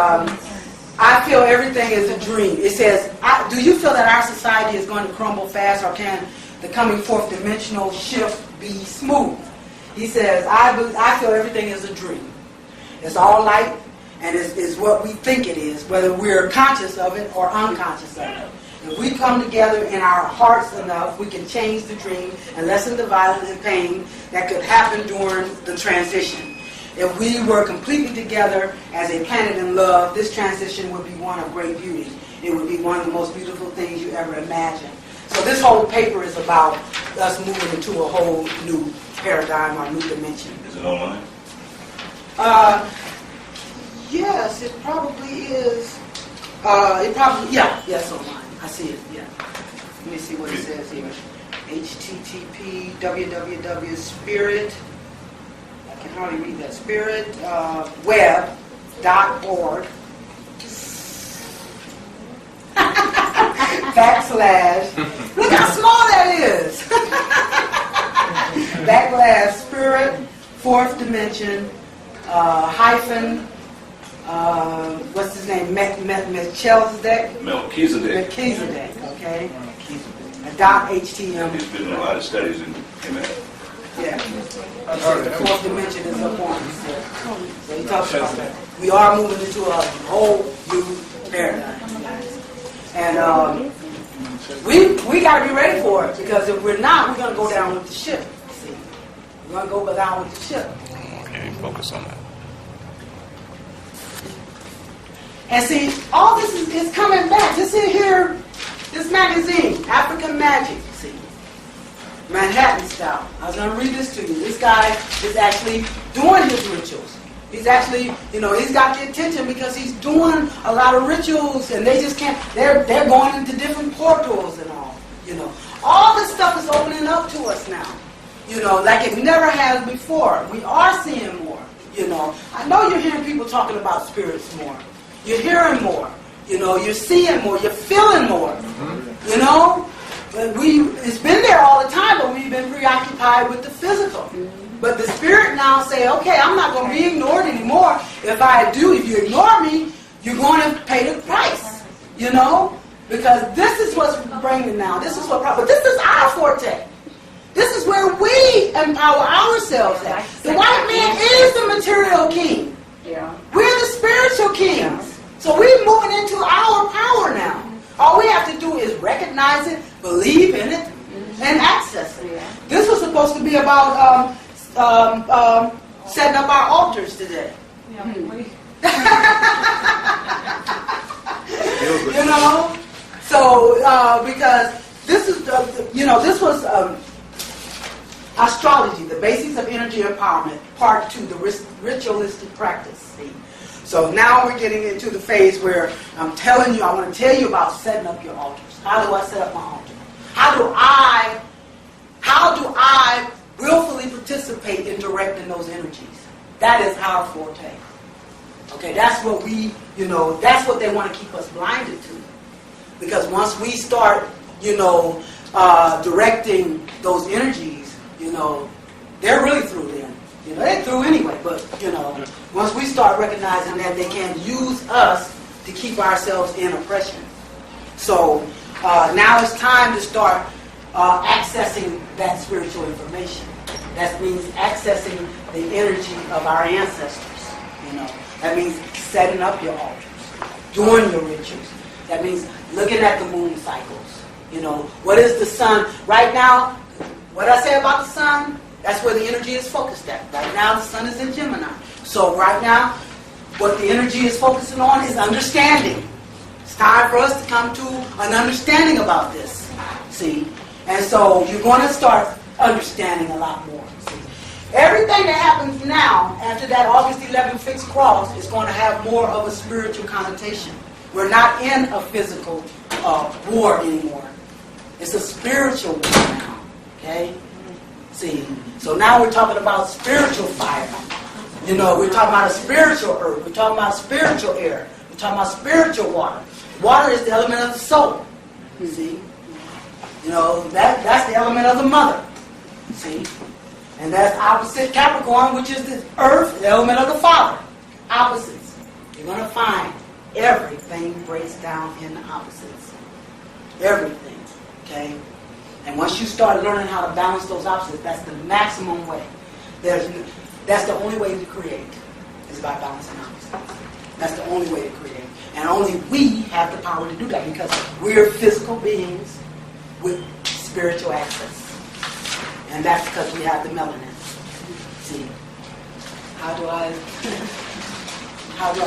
I feel everything is a dream. It says, do you feel that our society is going to crumble fast, or can the coming fourth dimensional shift be smooth? He says, I feel everything is a dream. It's all light, and it's what we think it is, whether we're conscious of it or unconscious of it. If we come together in our hearts enough, we can change the dream and lessen the violence and pain that could happen during the transition. If we were completely together as a planet in love, this transition would be one of great beauty. It would be one of the most beautiful things you ever imagined. So this whole paper is about us moving into a whole new paradigm or new dimension.
Is it online?
Yes, it probably is. Yes, online. I see it, yeah. Let me see what it says here. HTTP www.spirit, I can hardly read that, spiritweb.org backslash, look how small that is. Backslash spirit, fourth dimension, hyphen, what's his name? Melchizedek? Melchizedek, okay? .htm.
He's been in a lot of studies in that.
Yeah. The fourth dimension is up on it. So he talks about that. We are moving into a whole new paradigm. And we got to be ready for it, because if we're not, we're going to go down with the ship. See, we're going to go down with the ship.
Okay, focus on that.
And see, all this is coming back. This is here, this magazine, African Magic. See, Manhattan style. I was going to read this to you. This guy is actually doing his rituals. He's actually, he's got the attention because he's doing a lot of rituals, and they just can't, they're going into different portals and all, All this stuff is opening up to us now, like it never has before. We are seeing more, I know you're hearing people talking about spirits more. You're hearing more, you're seeing more, you're feeling more, It's been there all the time, but we've been preoccupied with the physical. But the spirit now say, okay, I'm not going to be ignored anymore. If you ignore me, you're going to pay the price, Because this is what's bringing now. But this is our forte. This is where we empower ourselves at. The white man is the material king.
Yeah.
We're the spiritual kings. So we're moving into our power now. All we have to do is recognize it, believe in it, and access it. This was supposed to be about setting up our altars today. So because this is this was astrology, the basics of energy empowerment, part 2, the ritualistic practice. See? So now we're getting into the phase where I'm telling you, I want to tell you about setting up your altars. How do I set up my altar? How do I willfully participate in directing those energies? That is our forte. Okay, that's what that's what they want to keep us blinded to. Because once we start, directing those energies, they're really through then. They're through anyway, but, once we start recognizing that they can't use us to keep ourselves in oppression. So now it's time to start accessing that spiritual information. That means accessing the energy of our ancestors. That means setting up your altars, doing your rituals. That means looking at the moon cycles. What is the sun? Right now, what I say about the sun, that's where the energy is focused at. Right now, the sun is in Gemini. So right now, what the energy is focusing on is understanding. It's time for us to come to an understanding about this. See? And so you're going to start understanding a lot more. See? Everything that happens now, after that August 11th fixed cross, is going to have more of a spiritual connotation. We're not in a physical war anymore. It's a spiritual war now. Okay? See? So now we're talking about spiritual fire. We're talking about a spiritual earth. We're talking about spiritual air. We're talking about spiritual water. Water is the element of the soul. See? That's the element of the mother. See? And that's opposite Capricorn, which is the earth, the element of the father. Opposites. You're going to find everything breaks down in the opposites. Everything. Okay? And once you start learning how to balance those opposites, that's the maximum way. That's the only way to create, is by balancing opposites. That's the only way to create. And only we have the power to do that, because we're physical beings with spiritual access. And that's because we have the melanin. See, how do I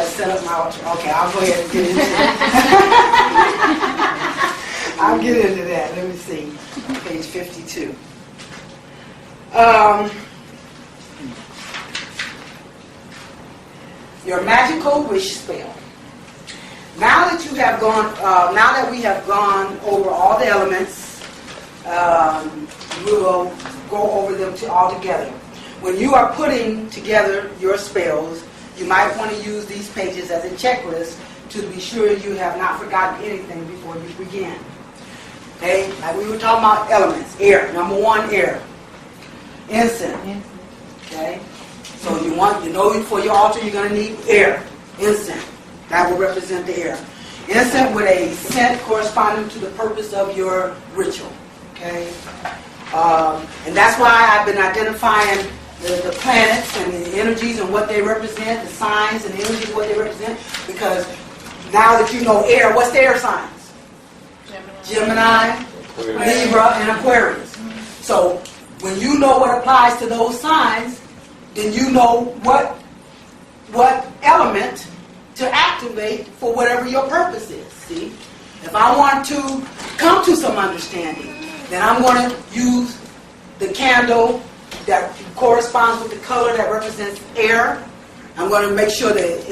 set up my altar? Okay, I'll go ahead and get into that. I'll get into that. Let me see. Page 52. Your magical wish spell. Now that you have gone, now that we have gone over all the elements, we will go over them all together. When you are putting together your spells, you might want to use these pages as a checklist to be sure you have not forgotten anything before you begin. Okay, like we were talking about elements, air. Number one, air. Incense. Okay, so you know for your altar you're going to need air, incense. That will represent the air. Incense with a scent corresponding to the purpose of your ritual. Okay, and that's why I've been identifying the planets and the energies and what they represent, the signs and the energies what they represent, because now that you know air, what's the air signs? Gemini, Libra, and Aquarius. So when you know what applies to those signs, then you know what element to activate for whatever your purpose is. See? If I want to come to some understanding, then I'm going to use the candle that corresponds with the color that represents air. I'm going to make sure that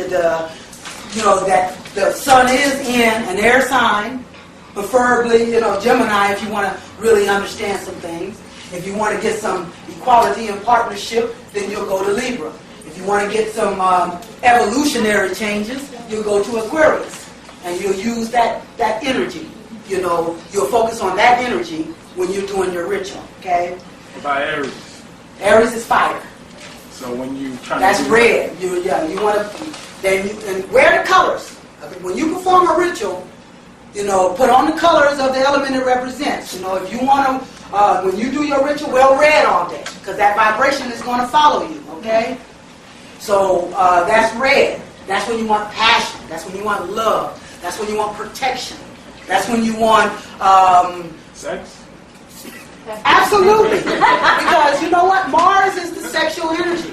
that the sun is in an air sign, preferably Gemini if you want to really understand some things. If you want to get some equality and partnership, then you'll go to Libra. If you want to get some evolutionary changes, you'll go to Aquarius. And you'll use that energy. You'll focus on that energy when you're doing your ritual. Okay?
What about Aries?
Aries is fire.
So when you try
That's
to do
red. You want to and wear the colors. When you perform a ritual, put on the colors of the element it represents. If you want to, when you do your ritual, wear red all day, because that vibration is going to follow you, okay? So that's red. That's when you want passion. That's when you want love. That's when you want protection. That's when you want...
sex?
Absolutely. Because you know what? Mars is the sexual energy.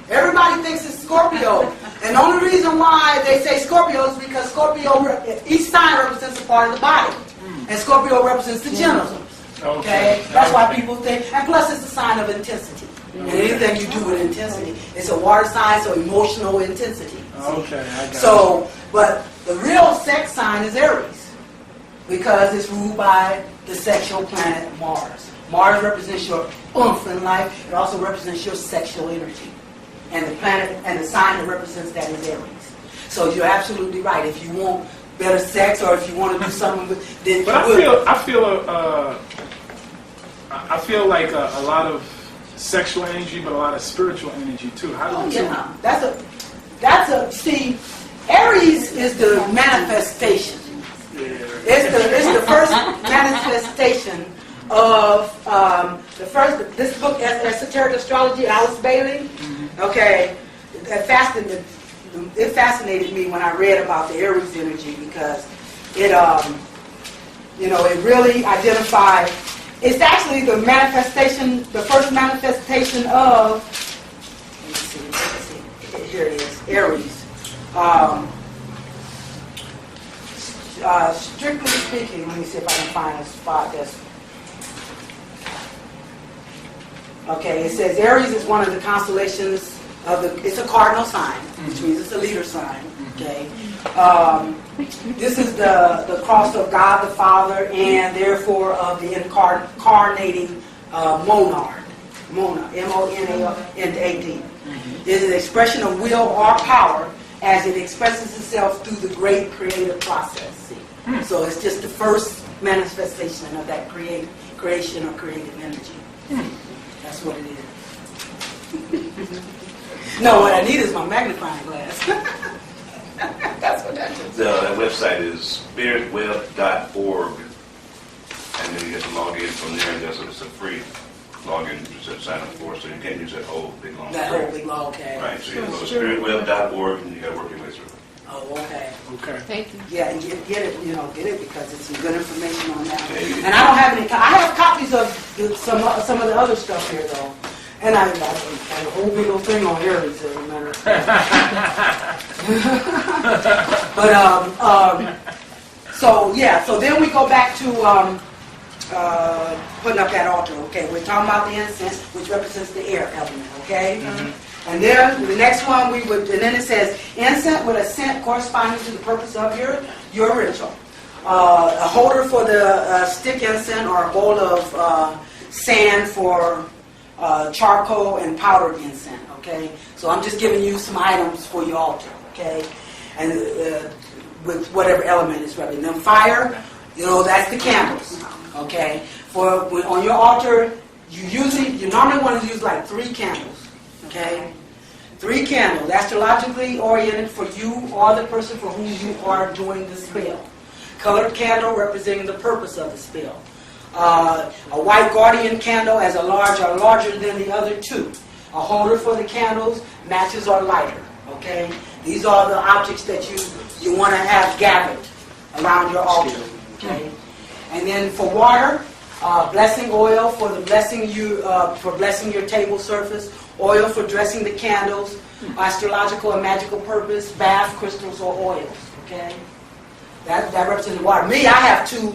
Everybody thinks it's Scorpio. And the only reason why they say Scorpio is because each sign represents a part of the body. And Scorpio represents the genitals. Okay? That's why people think, and plus it's a sign of intensity. And anything you do with intensity, it's a water sign, so emotional intensity.
Okay, I got
So, but the real sex sign is Aries, because it's ruled by the sexual planet Mars. Mars represents your oomph in life. It also represents your sexual energy. And the planet and the sign that represents that is Aries. So you're absolutely right. If you want better sex, or if you want to do something with, then
But I feel like a lot of sexual energy, but a lot of spiritual energy too. How do you
see, Aries is the manifestation. It's the first manifestation of this book, Esoteric Astrology, Alice Bailey. Okay, it fascinated me when I read about the Aries energy, because it really identified. It's actually the manifestation, the first manifestation of. Let's see. Here it is, Aries. Strictly speaking, let me see if I can find a spot that's. Okay, it says Aries is one of the constellations of it's a cardinal sign, which means it's a leader sign. Okay, this is the cross of God the Father, and therefore of the incarnating monad, M-O-N-A-D. It is an expression of will or power as it expresses itself through the great creative process. See? So it's just the first manifestation of that creation or creative energy. That's what it is. No, what I need is my magnifying glass. That's what that is.
That website is spiritweb.org, and then you get to log in from there, and it's a free login to sign up for, so you can't use that whole big long.
That whole big long, okay.
Right, so you go to spiritweb.org, and you got to work your way through.
Oh, okay.
Okay.
Thank you.
Yeah, and get it because it's some good information on that.
Okay.
And I don't have any. I have copies of some of the other stuff here though, and I got a whole big old thing on Aries, as a matter of fact. But so then we go back to putting up that altar. Okay, we're talking about the incense, which represents the air element. Okay. Mm-hmm. And then the next one and then it says incense with a scent corresponding to the purpose of your ritual. A holder for the stick incense, or a bowl of sand for charcoal and powdered incense. Okay, so I'm just giving you some items for your altar. Okay, and with whatever element is represented. Then fire You know, that's the candles. Okay? On your altar, you normally want to use like 3 candles. Okay? 3 candles, astrologically oriented for you or the person for whom you are doing the spell. Colored candle representing the purpose of the spell. A white guardian candle as larger than the other 2. A holder for the candles, matches or lighter. Okay? These are the objects that you want to have gathered around your altar. Okay? And then for water, blessing oil for blessing your table surface, oil for dressing the candles, astrological and magical purpose, bath, crystals, or oils. Okay? That represents water. Me, I have 2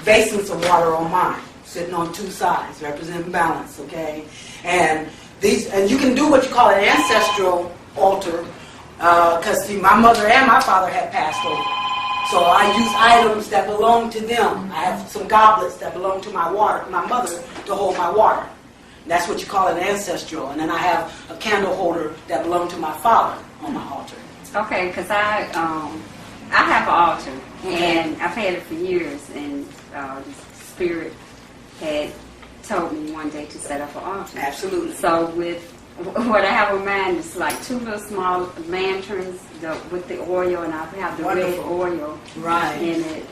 basins of water on mine, sitting on 2 sides, representing balance. Okay? And you can do what you call an ancestral altar, because my mother and my father had passed over. So I use items that belong to them. I have some goblets that belong to my mother, to hold my water. That's what you call an ancestral. And then I have a candle holder that belonged to my father on my altar.
Okay, because I have an altar, and I've had it for years, and the Spirit had told me one day to set up an altar.
Absolutely.
So with what I have on mine is like 2 little small lanterns with the oil, and I have the red oil in it.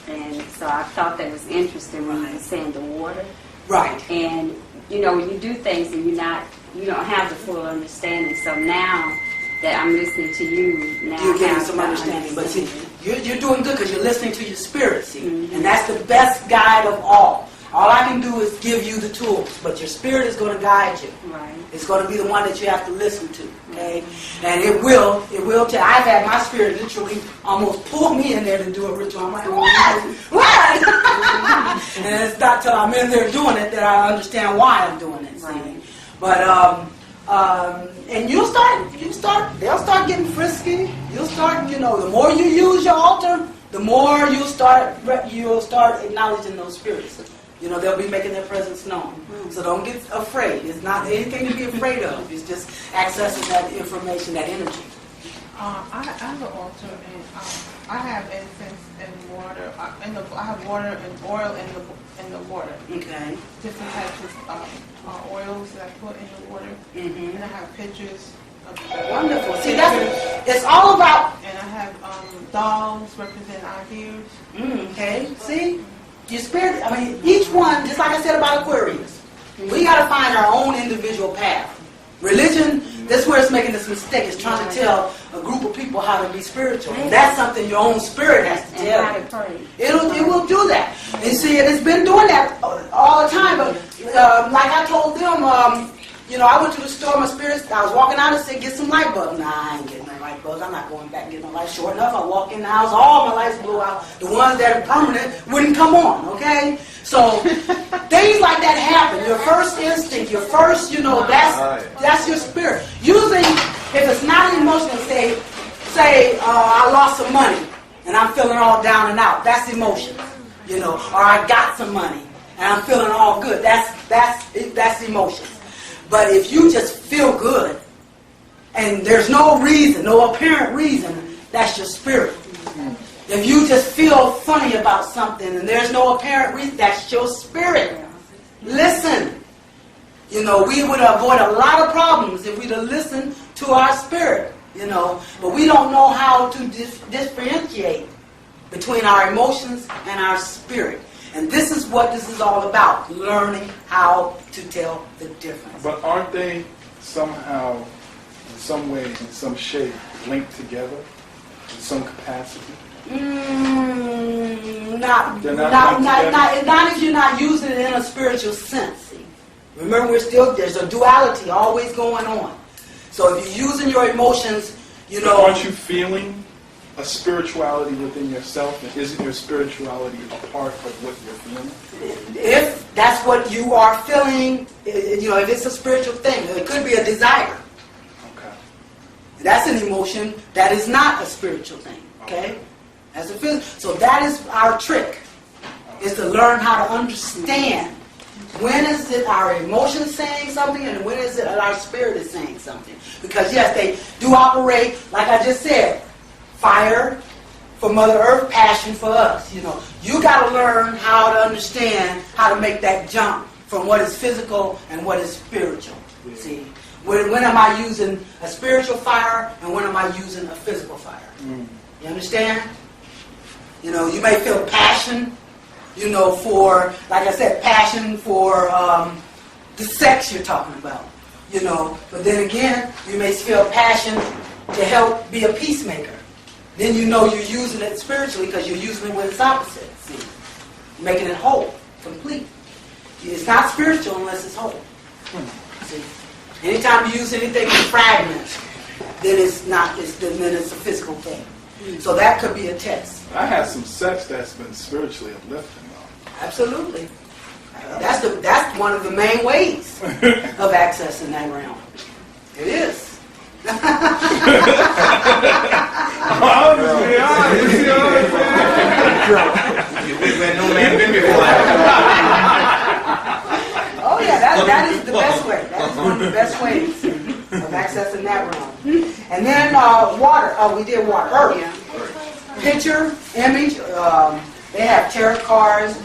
And so I thought that was interesting when you were saying the water.
Right.
And when you do things and you don't have the full understanding. So now that I'm listening to you, now
you're getting some understanding. But see, you're doing good because you're listening to your spirit, see, and that's the best guide of all. All I can do is give you the tools, but your spirit is going to guide you.
Right.
It's going to be the one that you have to listen to, okay? And it will tell. I've had my spirit literally almost pull me in there to do a ritual. I'm like, what? And it's not till I'm in there doing it that I understand why I'm doing it.
Right.
See? But and they'll start getting frisky. You'll start, the more you use your altar, the more you'll start acknowledging those spirits. They'll be making their presence known. So don't get afraid. It's not anything to be afraid of. It's just accessing that information, that energy.
I have an altar, and I have incense and water. I have water and oil in the water.
Okay.
Different types of oils that I put in the water.
Mm-hmm.
And I have pictures.
Wonderful. See, it's all about.
And I have dolls representing ideas.
Okay. See. Your spirit, each one, just like I said about Aquarius, we got to find our own individual path. Religion, that's where it's making this mistake. It's trying to tell a group of people how to be spiritual. And that's something your own spirit has to tell you. It will do that. And see, it's been doing that all the time. But like I told them, I went to the store, my spirit, I was walking out and said, get some light bulbs. Nah, I ain't getting no light bulbs. I'm not going back and getting no light. Sure enough, I walk in the house, all my lights blew out. The ones that are permanent wouldn't come on, okay? So things like that happen. Your first instinct, your first, that's your spirit. Usually, if it's not emotional, say I lost some money and I'm feeling all down and out. That's emotion, or I got some money and I'm feeling all good. That's emotion. But if you just feel good, and there's no reason, no apparent reason, that's your spirit. If you just feel funny about something, and there's no apparent reason, that's your spirit. Listen. We would avoid a lot of problems if we'd have listened to our spirit, But we don't know how to differentiate between our emotions and our spirit. And this is what this is all about, learning how to tell the difference.
But aren't they somehow, in some way, in some shape, linked together in some capacity?
Not if you're not using it in a spiritual sense. See? Remember, there's a duality always going on. So if you're using your emotions,
But aren't you feeling a spirituality within yourself, and isn't your spirituality a part of what you're feeling?
If that's what you are feeling, if it's a spiritual thing, it could be a desire.
Okay.
That's an emotion that is not a spiritual thing. Okay? That's a feeling. So that is our trick, is to learn how to understand when is it our emotions saying something and when is it our spirit is saying something. Because yes, they do operate, like I just said, fire, for Mother Earth, passion for us. You know, you got to learn how to understand how to make that jump from what is physical and what is spiritual. See, when am I using a spiritual fire and when am I using a physical fire? You understand? You know, you may feel passion, you know, for, like I said, passion for the sex you're talking about, you know. But then again, you may feel passion to help be a peacemaker. Then you know you're using it spiritually because you're using it with its opposite, see. Making it whole, complete. It's not spiritual unless it's whole. See. Anytime you use anything in fragments, then it's not, then it's a physical thing. So that could be a test.
I had some sex that's been spiritually uplifting, though.
Absolutely. That's one of the main ways of accessing that realm. It is. Oh yeah, that is the best way. That is one of the best ways of accessing that realm. And then water. Oh, we did water. Earth. Picture, image. They have tarot cards.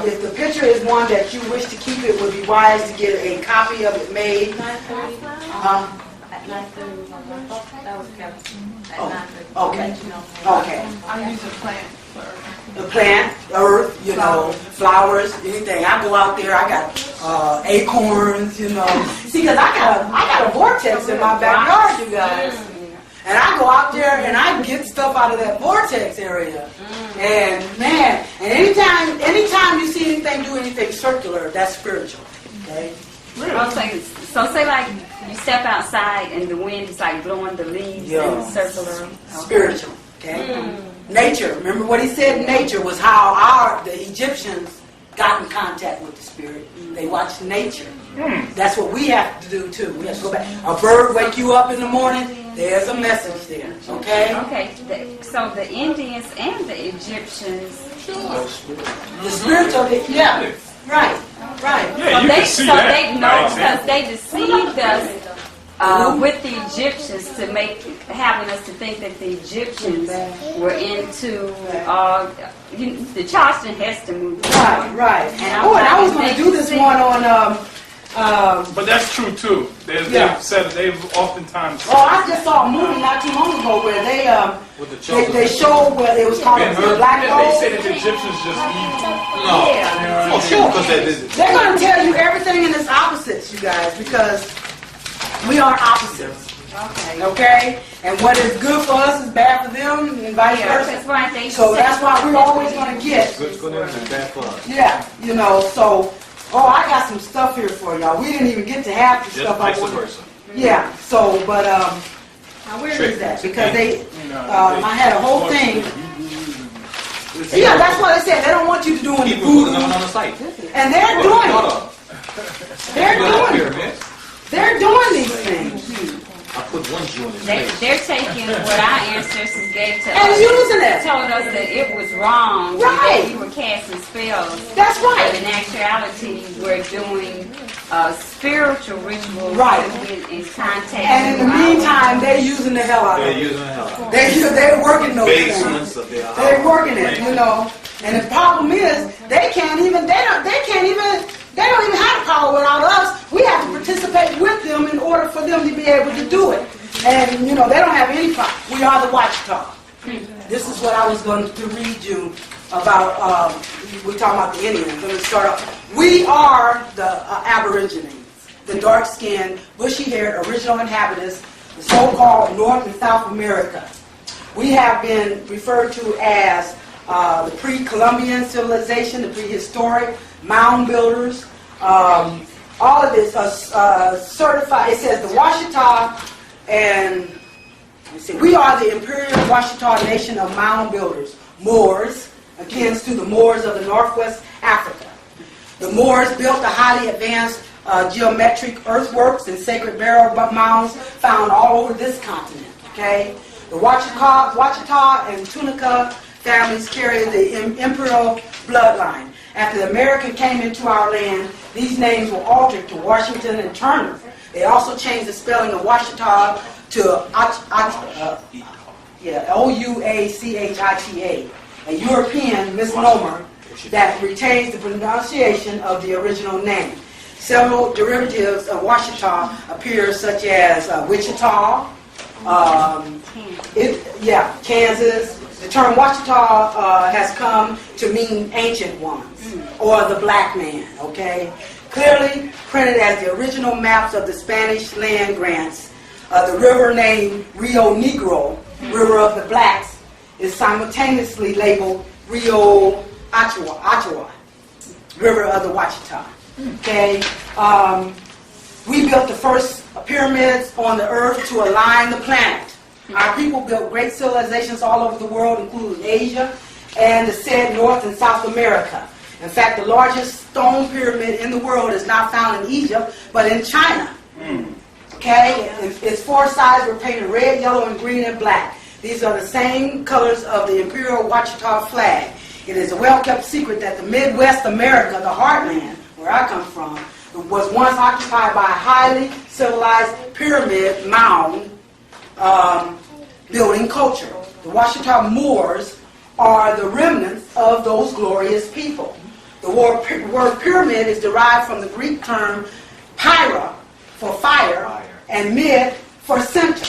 If the picture is one that you wish to keep, it would be wise to get a copy of it made.
At 9:30 that was Kevin.
Okay. Okay.
I use a plant for Earth.
The plant, earth, you know, flowers, anything. I go out there, I got acorns, you know. See, because I got a vortex in my backyard, you guys. And I go out there and I get stuff out of that vortex area. And man, and anytime you see anything do anything circular, that's spiritual. Okay?
Okay, so say like you step outside and the wind is like blowing the leaves and circular. Okay.
Spiritual. Okay? Nature. Remember what he said? Nature was how the Egyptians got in contact with the spirit. They watched nature. That's what we have to do too. We have to go back. A bird wake you up in the morning. There's a message there. Okay.
Okay. So the Indians and the Egyptians.
The spiritual. Yeah. Right. Right.
Yeah, you can see that.
They know because they deceived us with the Egyptians to having us to think that the Egyptians were into the Charleston Heston movie.
Right. And I was going to do this one on.
But that's true too. They've said they've oftentimes.
Oh, I just saw a movie not too long ago where they showed where it was called the Black Hole.
They say that the Egyptians just evil.
No.
Yeah.
Oh, sure, because they did.
They're going to tell you everything in its opposites, you guys, because we are opposites. Okay? And what is good for us is bad for them, and vice versa.
That's right.
So that's why we're always going to get.
Good for them and bad for us.
Yeah, you know, so. Oh, I got some stuff here for y'all. We didn't even get to half the stuff I wanted. Yeah, so, but, now where is that? Because I had a whole thing. Yeah, that's what I said. They don't want you to do any voodoo.
On the site.
And they're doing it. They're doing these things.
I put one Jew in his face.
They're taking what our ancestors gave to
And
us.
using it.
Told us that it was wrong.
Right.
That we were casting spells.
That's
But
right.
in actuality, we're doing spiritual rituals
Right.
to get in contact.
And in the
with
meantime, they're using the hell out of
They're
it.
using the hell out.
They're working those
Basements
things.
of their house.
They're working it, you know. And the problem is, they don't even have the power without us. We have to participate with them in order for them to be able to do it. And, you know, they don't have any power. We are the watchdog. This is what I was going to read you about, we're talking about the Indians. Let me start off. We are the Aborigines, the dark-skinned, bushy-haired original inhabitants, the so-called North and South America. We have been referred to as the pre-Columbian civilization, the prehistoric, mound builders, all of this certified. It says the Washita, and we are the Imperial Washita Nation of mound builders, Moors, akin to the Moors of the Northwest Africa. The Moors built the highly advanced geometric earthworks and sacred burial mounds found all over this continent. Okay, the Wachita and Tunica families carry the imperial bloodline. After the American came into our land, these names were altered to Washington and Turner. They also changed the spelling of Washita to Yeah, Ouachita, a European misnomer that retains the pronunciation of the original name. Several derivatives of Ouachita appear, such as Wichita, Kansas. The term Ouachita has come to mean ancient ones, or the black man, okay? Clearly printed as the original maps of the Spanish land grants, the river named Rio Negro, River of the Blacks, is simultaneously labeled Rio Achua, River of the Ouachita. Okay, we built the first pyramids on the earth to align the planet. Our people built great civilizations all over the world, including Asia and the said North and South America. In fact, the largest stone pyramid in the world is not found in Egypt, but in China. Okay, its four sides were painted red, yellow, and green and black. These are the same colors of the Imperial Ouachita flag. It is a well-kept secret that the Midwest America, the heartland, where I come from, was once occupied by a highly civilized pyramid mound building culture. The Ouachita Moors are the remnants of those glorious people. The word pyramid is derived from the Greek term pyra, for fire, and mid, for center.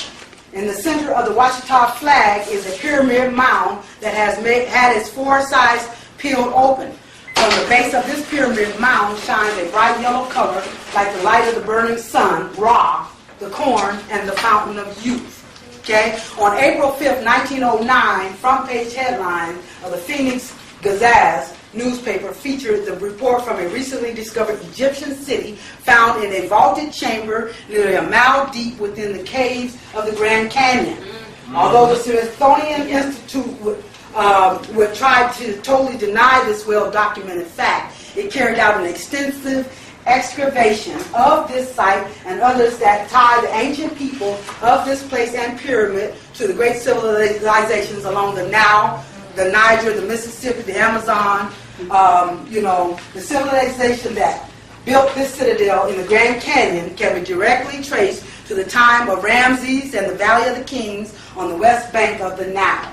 In the center of the Ouachita flag is a pyramid mound that has had its four sides peeled open. From the base of this pyramid mound shines a bright yellow color like the light of the burning sun, Ra, the corn, and the fountain of youth. Okay? On April 5th, 1909, front page headline of the Phoenix Gazette newspaper featured the report from a recently discovered Egyptian city found in a vaulted chamber nearly a mile deep within the caves of the Grand Canyon. Although the Smithsonian Institute would try to totally deny this well-documented fact, it carried out an extensive excavation of this site and others that tie the ancient people of this place and pyramid to the great civilizations along the Nile, the Niger, the Mississippi, the Amazon. The civilization that built this citadel in the Grand Canyon can be directly traced to the time of Ramses and the Valley of the Kings on the west bank of the Nile.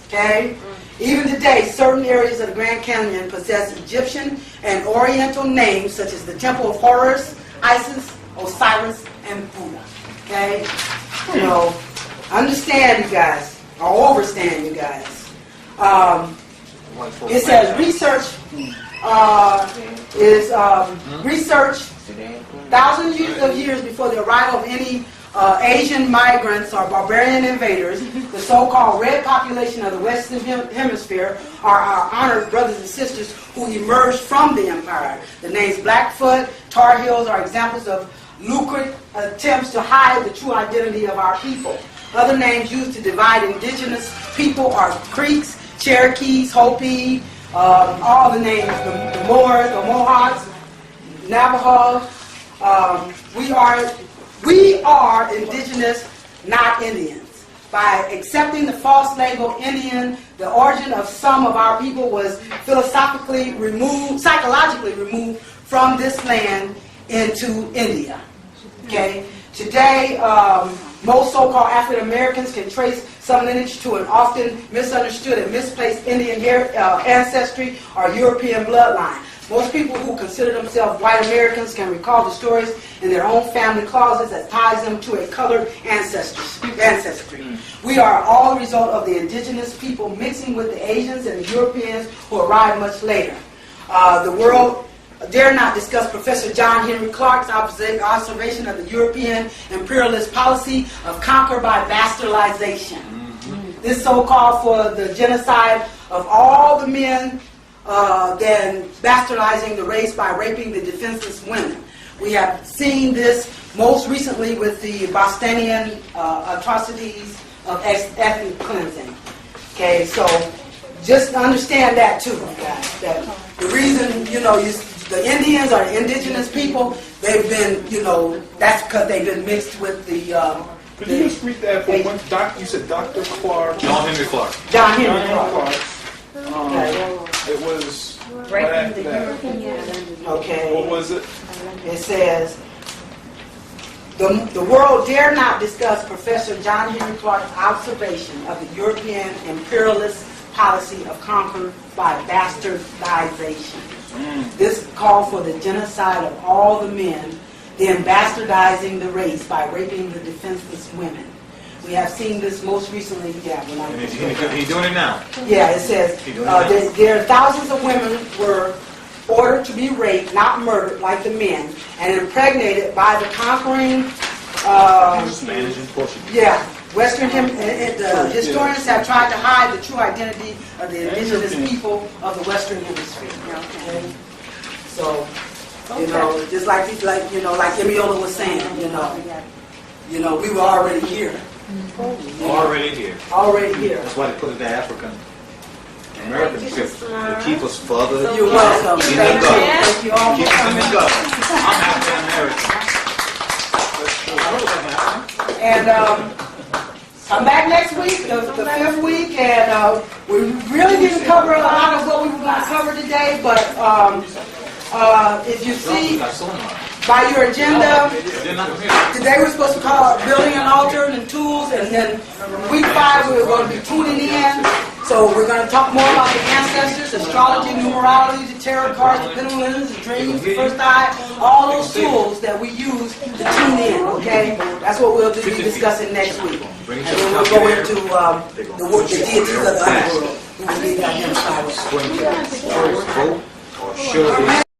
Okay? Even today, certain areas of the Grand Canyon possess Egyptian and Oriental names such as the Temple of Horus, Isis, Osiris, and Buddha. Okay? Understand, you guys, or overstand, you guys. It says research research thousands of years before the arrival of any Asian migrants or barbarian invaders. The so-called red population of the Western Hemisphere are our honored brothers and sisters who emerged from the empire. The names Blackfoot, Tar Heels are examples of lucrative attempts to hide the true identity of our people. Other names used to divide indigenous people are Creeks, Cherokees, Hopi, all the names, the Moors, the Mohawks, Navajo. We are indigenous, not Indians. By accepting the false label Indian, the origin of some of our people was psychologically removed from this land into India. Okay? Today, most so-called African Americans can trace some lineage to an often misunderstood and misplaced Indian ancestry or European bloodline. Most people who consider themselves white Americans can recall the stories in their own family closets that ties them to a colored ancestry. We are all a result of the indigenous people mixing with the Asians and the Europeans who arrived much later. The world dare not discuss Professor John Henry Clark's observation of the European imperialist policy of conquer by bastardization. This so-called for the genocide of all the men, then bastardizing the race by raping the defenseless women. We have seen this most recently with the Bostonian atrocities of ethnic cleansing. Okay, so just understand that too, guys. That the reason, the Indians are the indigenous people, they've been, that's because they've been mixed with the...
Could you just read that for one? You said Dr. Clark.
John Henry Clark.
John Henry Clark.
It was
Okay.
What was it?
It says, The world dare not discuss Professor John Henry Clark's observation of the European imperialist policy of conquer by bastardization. This called for the genocide of all the men, then bastardizing the race by raping the defenseless women. We have seen this most recently, when I was
He's doing it now.
Yeah, it says there are thousands of women were ordered to be raped, not murdered like the men, and impregnated by the conquering.
Spanish and Portuguese.
Yeah, Western the historians have tried to hide the true identity of the indigenous people of the Western Hemisphere. Okay? So, just like Emiola was saying, we were already here.
Already here.
Already here.
That's why they put it in the African American script. To keep us further.
You're welcome.
In
Thank
the
you.
God.
Thank you all for
Keep them
coming.
in God. I'm African American.
And come back next week, the fifth week, and we really didn't cover a lot of what we were going to cover today, but if you see by your agenda, today we're supposed to call it building an altar and tools, and then week 5 we're going to be tuning in. So we're going to talk more about the ancestors, astrology, numerology, the tarot cards, the pendulums, the dreams, the first eye, all those tools that we use to tune in, okay? That's what we'll be discussing next week. And then we'll go into the deities of the underworld. We will leave that here in 5
Vote or should